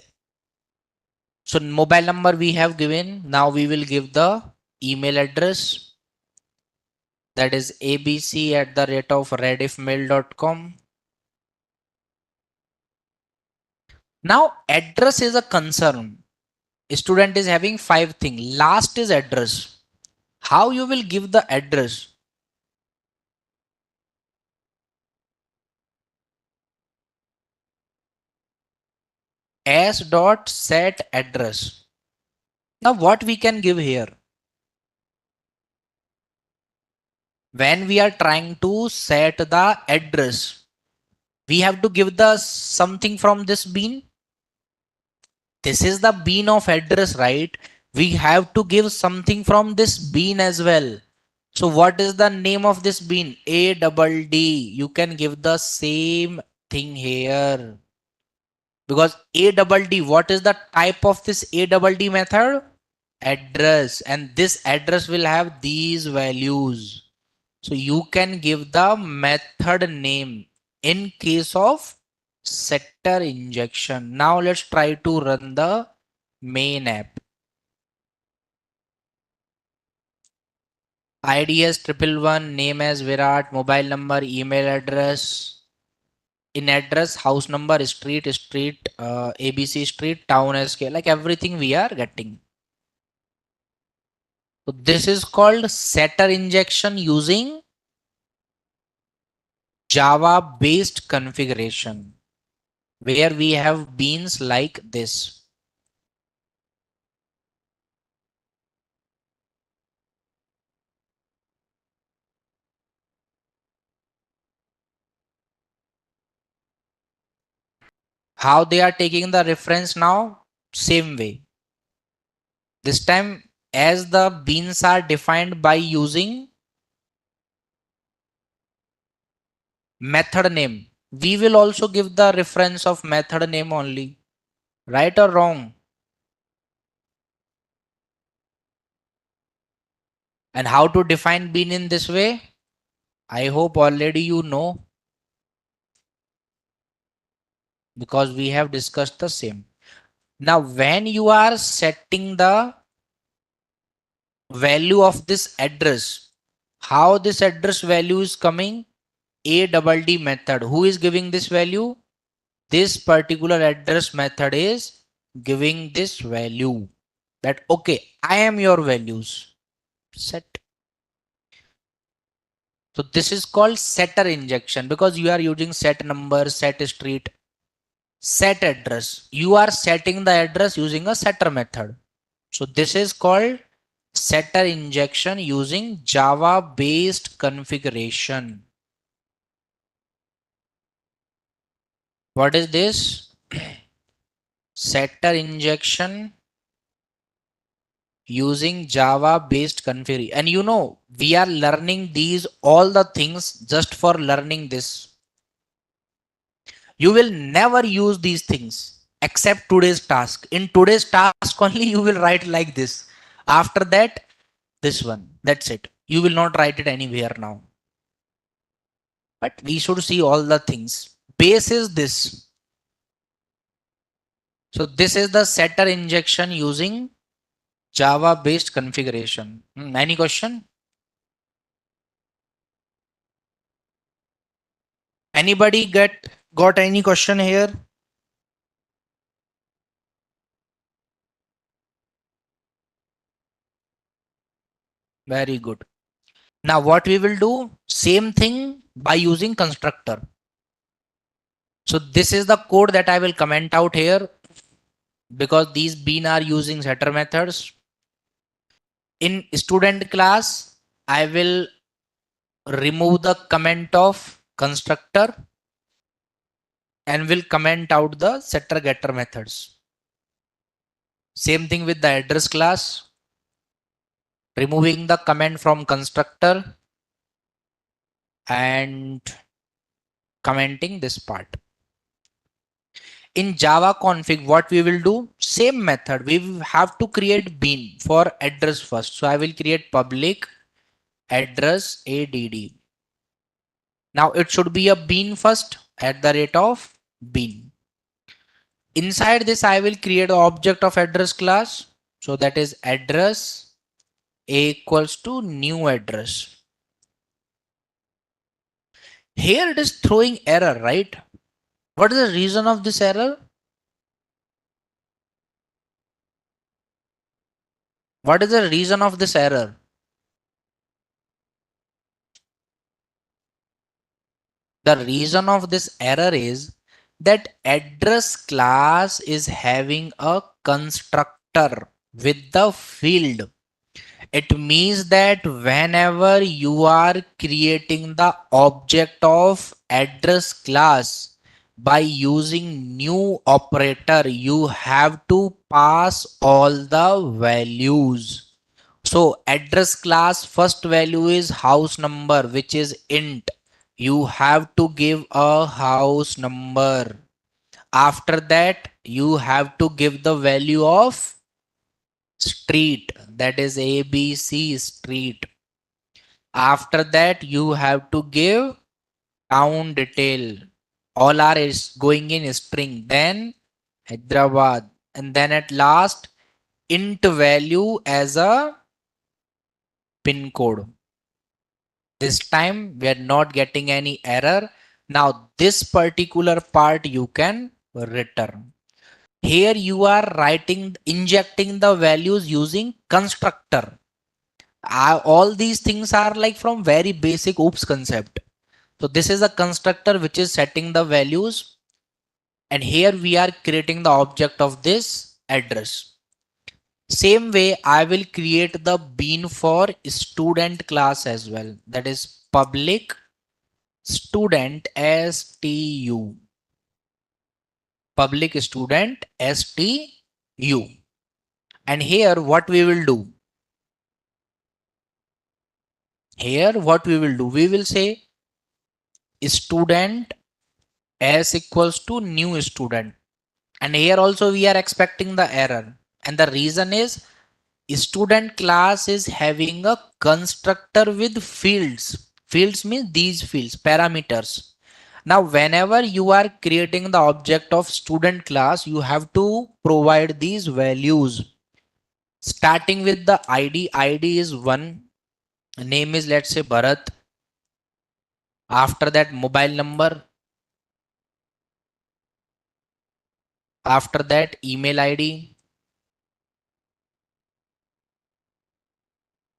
So mobile number we have given. Now we will give the email address, that is abc@rediffmail.com. Now address is a concern. Student is having 5 things. Last is address. How you will give the address? S dot set address. Now what we can give here? When we are trying to set the address, we have to give the something from this bean. This is the bean of address, right? We have to give something from this bean as well. So what is the name of this bean? A double D. You can give the same thing here. Because A double D, what is the type of this A double D method? Address. And this address will have these values. So you can give the method name in case of setter injection. Now let's try to run the main app. ID as 111, name as Virat, mobile number, email address. In address, house number, street, ABC street, town SK, like everything we are getting. So this is called setter injection using Java based configuration, where we have beans like this. How they are taking the reference now? Same way. This time, as the beans are defined by using method name, we will also give the reference of method name only. Right or wrong? And how to define bean in this way? I hope already you know, because we have discussed the same. Now, when you are setting the value of this address. How this address value is coming? ADD method. Who is giving this value? This particular address method is giving this value that okay, I am your values. Set. So this is called setter injection because you are using set number, set street, set address. You are setting the address using a setter method. So this is called setter injection using Java based configuration. What is this? Setter injection using Java based configuration. And you know, we are learning these all the things just for learning this. You will never use these things except today's task. In today's task only you will write like this. After that, this one. That's it. You will not write it anywhere now. But we should see all the things. Base is this. So this is the setter injection using Java based configuration. Any question? Anybody got any question here? Very good. Now what we will do? Same thing by using constructor. So this is the code that I will comment out here because these bean are using setter methods. In student class, I will remove the comment of constructor and will comment out the setter getter methods. Same thing with the address class, removing the comment from constructor and commenting this part. In Java config, what we will do? Same method. We have to create bean for address first. So I will create public address add. Now it should be a bean first at the rate of bean. Inside this, I will create an object of address class. So that is address equals to new address. Here it is throwing error, right? What is the reason of this error? What is the reason of this error? The reason of this error is that address class is having a constructor with the field. It means that whenever you are creating the object of address class by using new operator, you have to pass all the values. So address class first value is house number, which is int. You have to give a house number. After that, you have to give the value of street, that is ABC street. After that, you have to give town detail. All are is going in string. Then Hyderabad. And then at last, int value as a pin code. This time we are not getting any error. Now this particular part you can return. Here you are writing, injecting the values using constructor. All these things are like from very basic OOPS concept. So this is a constructor which is setting the values. And here we are creating the object of this address. Same way, I will create the bean for student class as well. That is public student stu. Public student stu. And here what we will do? Here what we will do? We will say student s equals to new student. And here also we are expecting the error. And the reason is student class is having a constructor with fields. Fields means these fields, parameters. Now, whenever you are creating the object of student class, you have to provide these values. starting with the id is one, name is let's say Bharat, after that mobile number, after that email id,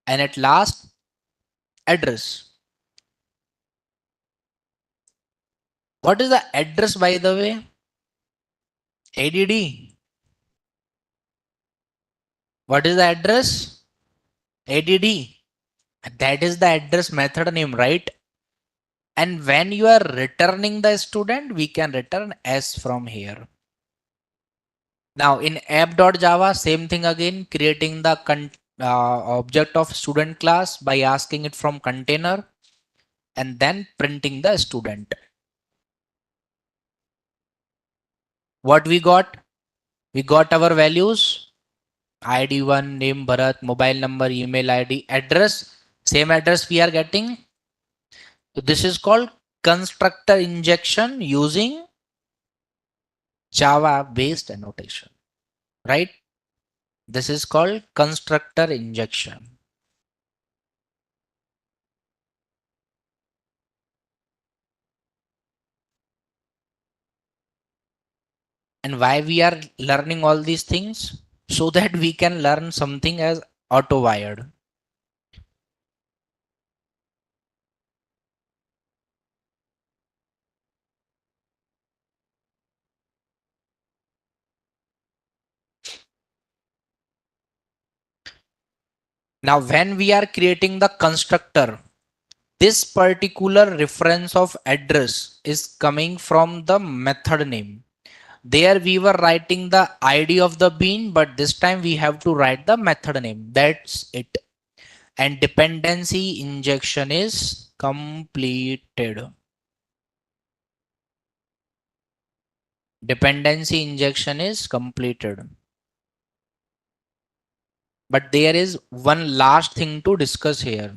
and at last address. What is the address, by the way? ADD. What is the address? ADD. That is the address method name, right? And when you are returning the student, we can return S from here. Now in app.java, same thing again, creating the object of student class by asking it from container and then printing the student. What we got? We got our values, ID1, name Bharat, mobile number, email ID, address, same address we are getting. So this is called constructor injection using Java based annotation, right? This is called constructor injection. And why we are learning all these things? So that we can learn something as auto wired. Now, when we are creating the constructor, this particular reference of address is coming from the method name. There we were writing the ID of the bean, but this time we have to write the method name. That's it. And dependency injection is completed. Dependency injection is completed. But there is one last thing to discuss here.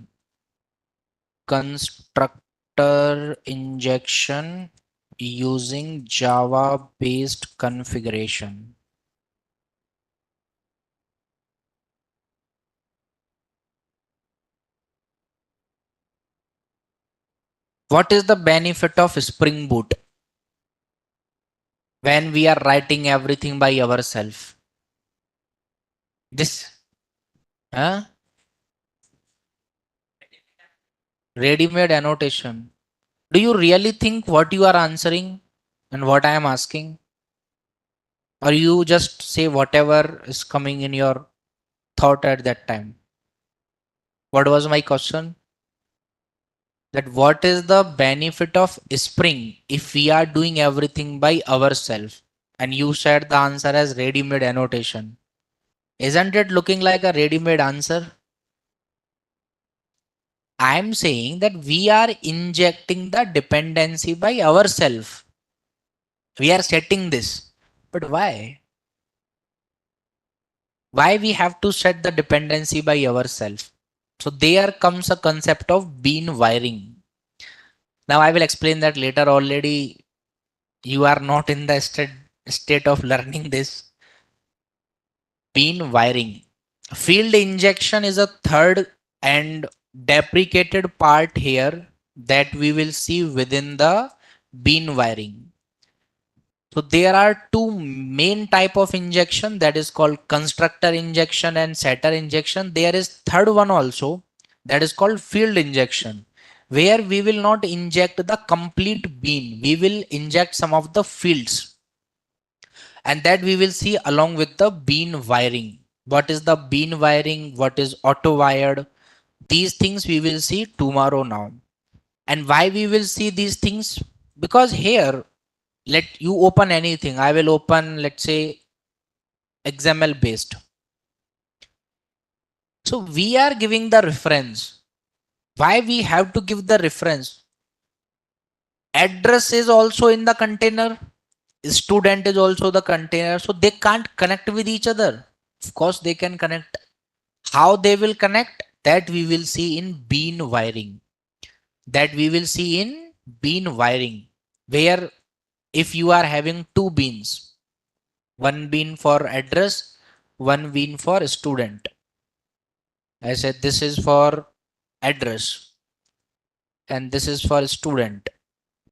Constructor injection using Java based configuration. What is the benefit of Spring Boot when we are writing everything by ourselves? This ready-made annotation. Do you really think what you are answering and what I am asking? Or you just say whatever is coming in your thought at that time? What was my question? That what is the benefit of Spring if we are doing everything by ourselves? And you said the answer as ready-made annotation. Isn't it looking like a ready-made answer? I'm saying that we are injecting the dependency by ourselves. We are setting this. But why? Why we have to set the dependency by ourselves? So there comes a concept of bean wiring. Now I will explain that later. Already you are not in the state of learning this. Bean wiring. Field injection is a third and deprecated part here that we will see within the bean wiring. So there are two main type of injection, that is called constructor injection and setter injection. There is third one also, that is called field injection, where we will not inject the complete bean. We will inject some of the fields, and that we will see along with the bean wiring. What is the bean wiring? What is auto wired? These things we will see tomorrow now. And why we will see these things? Because here, let you open anything. I will open, let's say, XML based. So we are giving the reference. Why we have to give the reference? Address is also in the container. Student is also the container. So they can't connect with each other. Of course, they can connect. How they will connect? That we will see in bean wiring. That we will see in bean wiring. Where if you are having two beans, one bean for address, one win for student. I said this is for address and this is for student.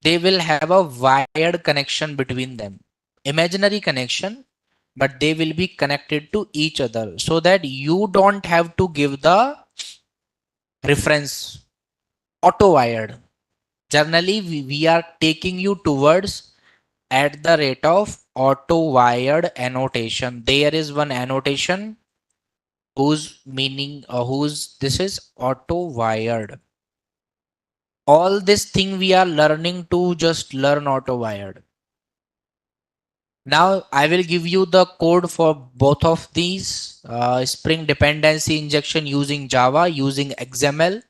They will have a wired connection between them. Imaginary connection, but they will be connected to each other so that you don't have to give the reference auto wired. Generally, we are taking you towards at the rate of auto wired annotation. There is one annotation whose meaning whose this is auto wired. All this thing we are learning to just learn auto wired. Now I will give you the code for both of these Spring dependency injection using Java, using XML,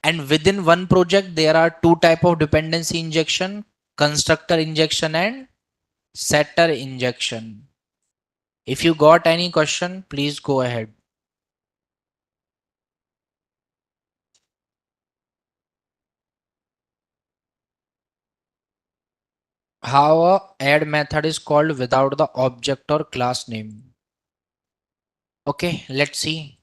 and within one project there are two type of dependency injection: constructor injection and setter injection. If you got any question, please go ahead. How a add method is called without the object or class name. Okay, let's see.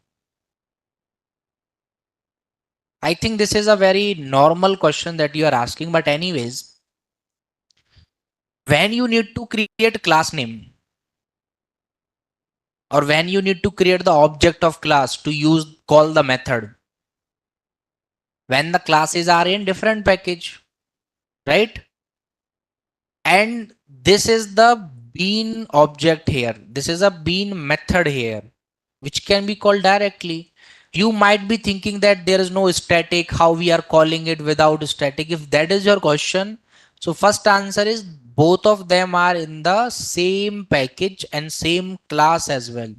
I think this is a very normal question that you are asking, but anyways, when you need to create class name or when you need to create the object of class to use call the method, when the classes are in different package, right? And this is the bean object here. This is a bean method here, which can be called directly. You might be thinking that there is no static, how we are calling it without static. If that is your question, so first answer is both of them are in the same package and same class as well.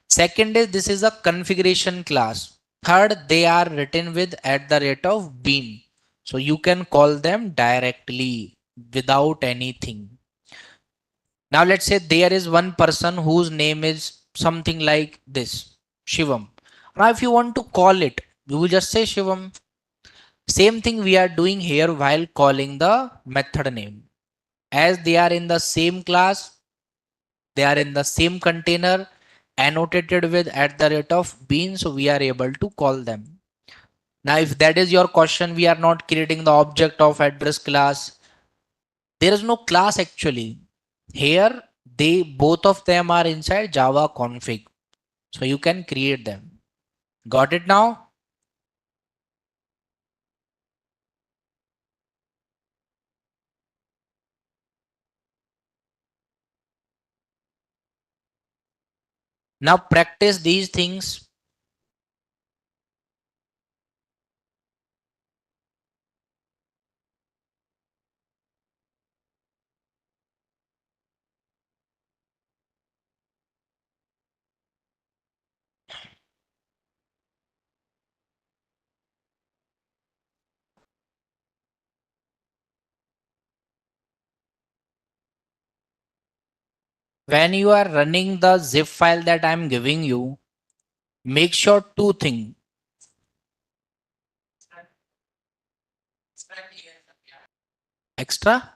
Second is this is a configuration class. Third, they are written with at the rate of bean. So you can call them directly without anything. Now let's say there is one person whose name is something like this, Shivam. Now if you want to call it, you will just say Shivam. Same thing we are doing here while calling the method name. As they are in the same class, they are in the same container, annotated with at the rate of bean, so we are able to call them. Now if that is your question, we are not creating the object of address class. There is no class actually. Here they both of them are inside Java config. So you can create them. Got it now? Now practice these things. When you are running the zip file that I'm giving you, make sure two things. Extra?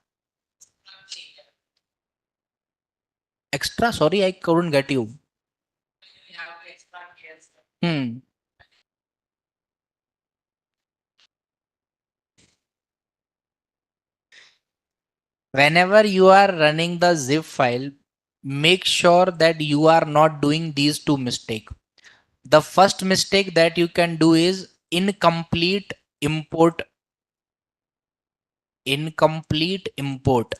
Extra? Sorry, I couldn't get you. Hmm. Whenever you are running the zip file, make sure that you are not doing these two mistakes. The first mistake that you can do is incomplete import. Incomplete import.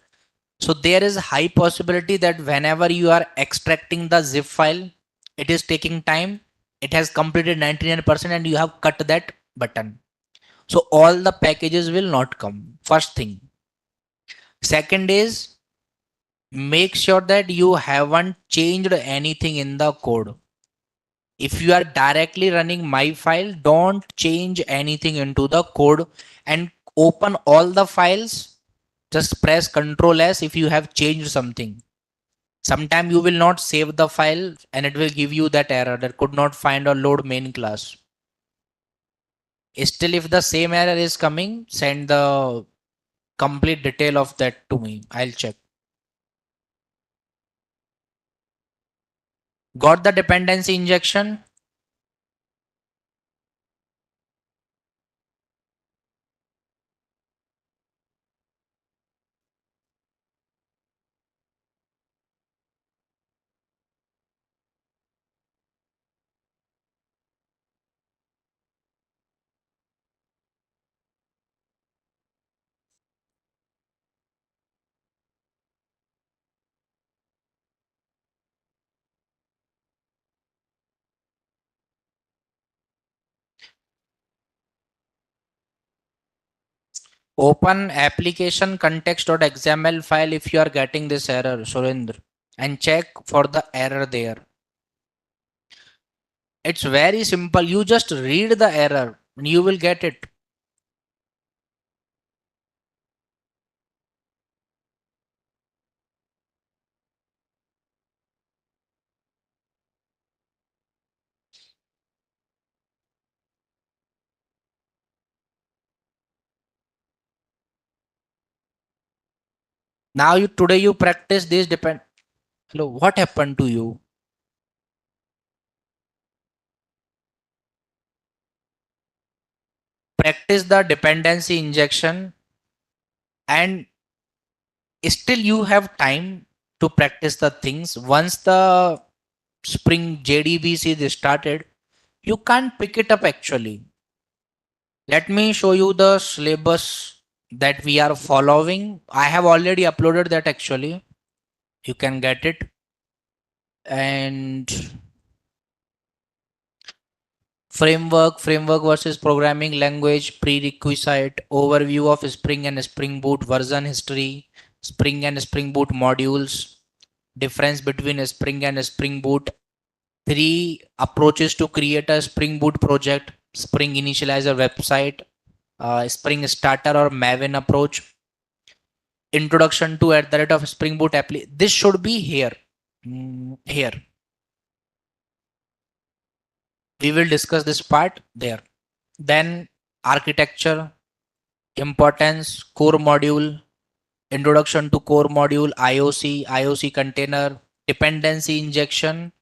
So there is high possibility that whenever you are extracting the zip file, it is taking time. It has completed 99% and you have cut that button. So all the packages will not come. First thing. Second is make sure that you haven't changed anything in the code. If you are directly running my file, don't change anything into the code and open all the files. Just press Ctrl S if you have changed something. Sometime you will not save the file and it will give you that error that could not find or load main class. Still, if the same error is coming, send the complete detail of that to me. I'll check. Got the dependency injection? Open application context.xml file if you are getting this error, Surendra, and check for the error there. It's very simple. You just read the error and you will get it. Now you today you practice this depend. Hello, what happened to you? Practice the dependency injection, and still you have time to practice the things. Once the Spring JDBC is started, you can't pick it up actually. Let me show you the syllabus that we are following. I have already uploaded that actually. You can get it. And framework versus programming language, prerequisite, overview of Spring and Spring Boot, version history, Spring and Spring Boot modules, difference between Spring and Spring Boot, three approaches to create a Spring Boot project, Spring Initializer website, Spring Starter or Maven approach, introduction to at the rate of Spring Boot appli. This should be here. Here. We will discuss this part there. Then architecture, importance, core module, introduction to core module, IOC container, dependency injection,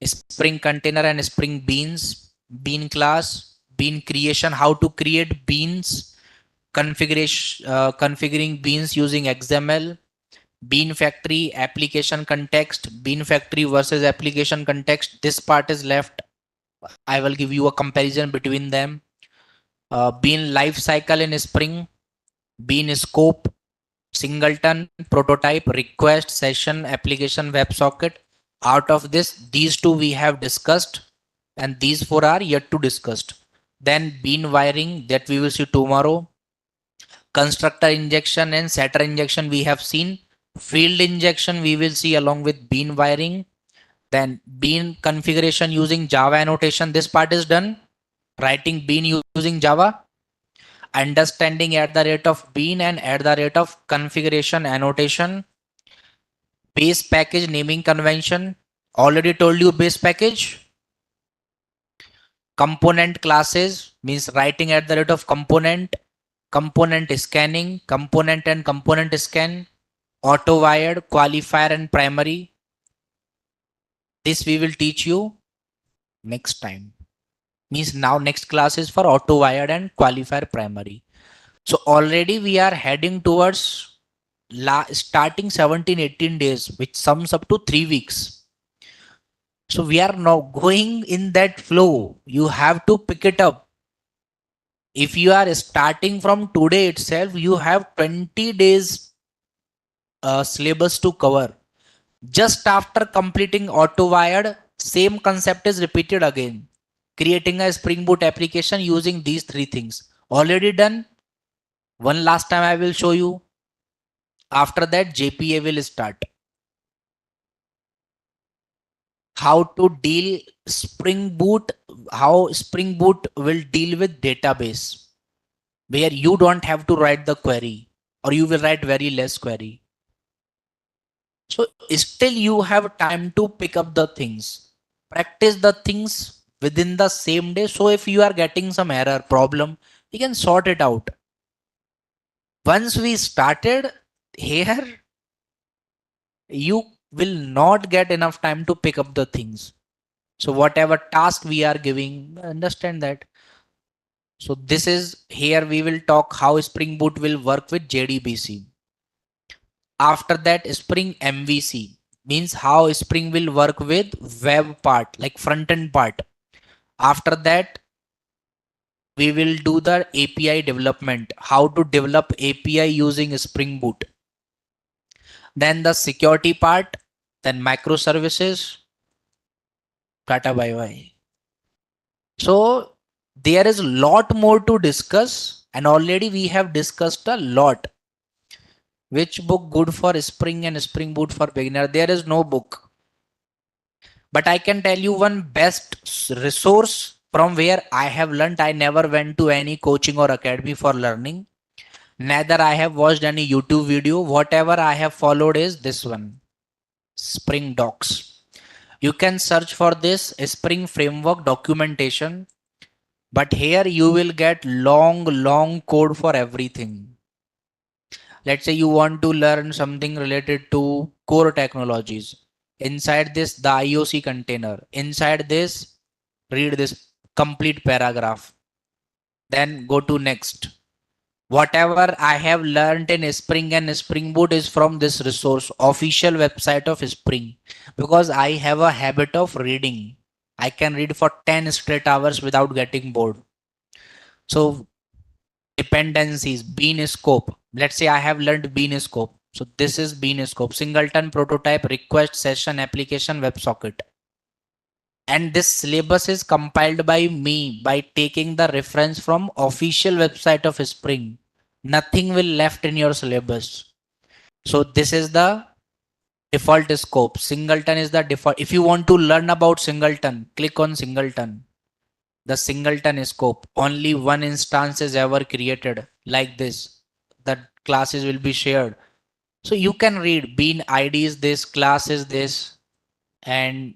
Spring container and Spring beans, bean class, bean creation, how to create beans, configuring beans using XML, bean factory, application context, bean factory versus application context. This part is left. I will give you a comparison between them. Bean life cycle in Spring, bean scope, singleton, prototype, request, session, application, WebSocket. Out of this, these two we have discussed, and these four are yet to discussed. Then bean wiring that we will see tomorrow. Constructor injection and setter injection we have seen. Field injection we will see along with bean wiring. Then bean configuration using Java annotation. This part is done. Writing bean using Java. Understanding at the rate of bean and at the rate of configuration annotation. Base package naming convention. Already told you base package. Component classes means writing at the rate of component. Component scanning, component and component scan, auto wired, qualifier and primary. This we will teach you next time. Means now next class is for auto wired and qualifier primary. So already we are heading towards starting 17-18 days, which sums up to 3 weeks. So we are now going in that flow. You have to pick it up. If you are starting from today itself, you have 20 days syllabus to cover. Just after completing auto wired, same concept is repeated again. Creating a Spring Boot application using these three things. Already done. One last time I will show you. After that, JPA will start. How to deal Spring Boot, how Spring Boot will deal with database, where you don't have to write the query, or you will write very less query. So still you have time to pick up the things. Practice the things within the same day. So if you are getting some error problem, you can sort it out. Once we started here, you will not get enough time to pick up the things. So whatever task we are giving, understand that. So this is here we will talk how Spring Boot will work with JDBC. After that, Spring MVC means how Spring will work with web part, like front end part. After that, we will do the API development, how to develop API using Spring Boot. Then the security part, then microservices, tata bye bye. So there is a lot more to discuss, and already we have discussed a lot. Which book good for Spring and Spring Boot for beginner? There is no book. But I can tell you one best resource from where I have learned. I never went to any coaching or academy for learning. Neither I have watched any YouTube video. Whatever I have followed is this one, Spring Docs. You can search for this Spring Framework documentation, but here you will get long code for everything. Let's say you want to learn something related to core technologies. Inside this, the IOC container. Inside this, read this complete paragraph. Then go to next. Whatever I have learned in Spring and Spring Boot is from this resource, official website of Spring, because I have a habit of reading. I can read for 10 straight hours without getting bored. So dependencies, bean scope. Let's say I have learned bean scope. So this is bean scope, singleton, prototype, request, session, application, WebSocket. And this syllabus is compiled by me by taking the reference from official website of Spring. Nothing will left in your syllabus. So this is the default scope. Singleton is the default. If you want to learn about singleton, click on singleton. The singleton scope. Only one instance is ever created like this. The classes will be shared. So you can read bean ID is this, class is this, and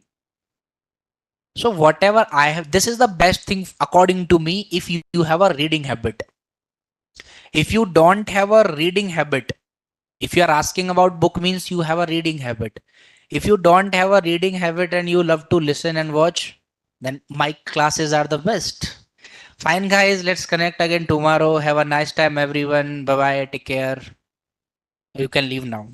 so whatever I have, this is the best thing according to me if you have a reading habit. If you don't have a reading habit, if you are asking about book means you have a reading habit. If you don't have a reading habit and you love to listen and watch, then my classes are the best. Fine guys, let's connect again tomorrow. Have a nice time everyone. Bye bye. Take care. You can leave now.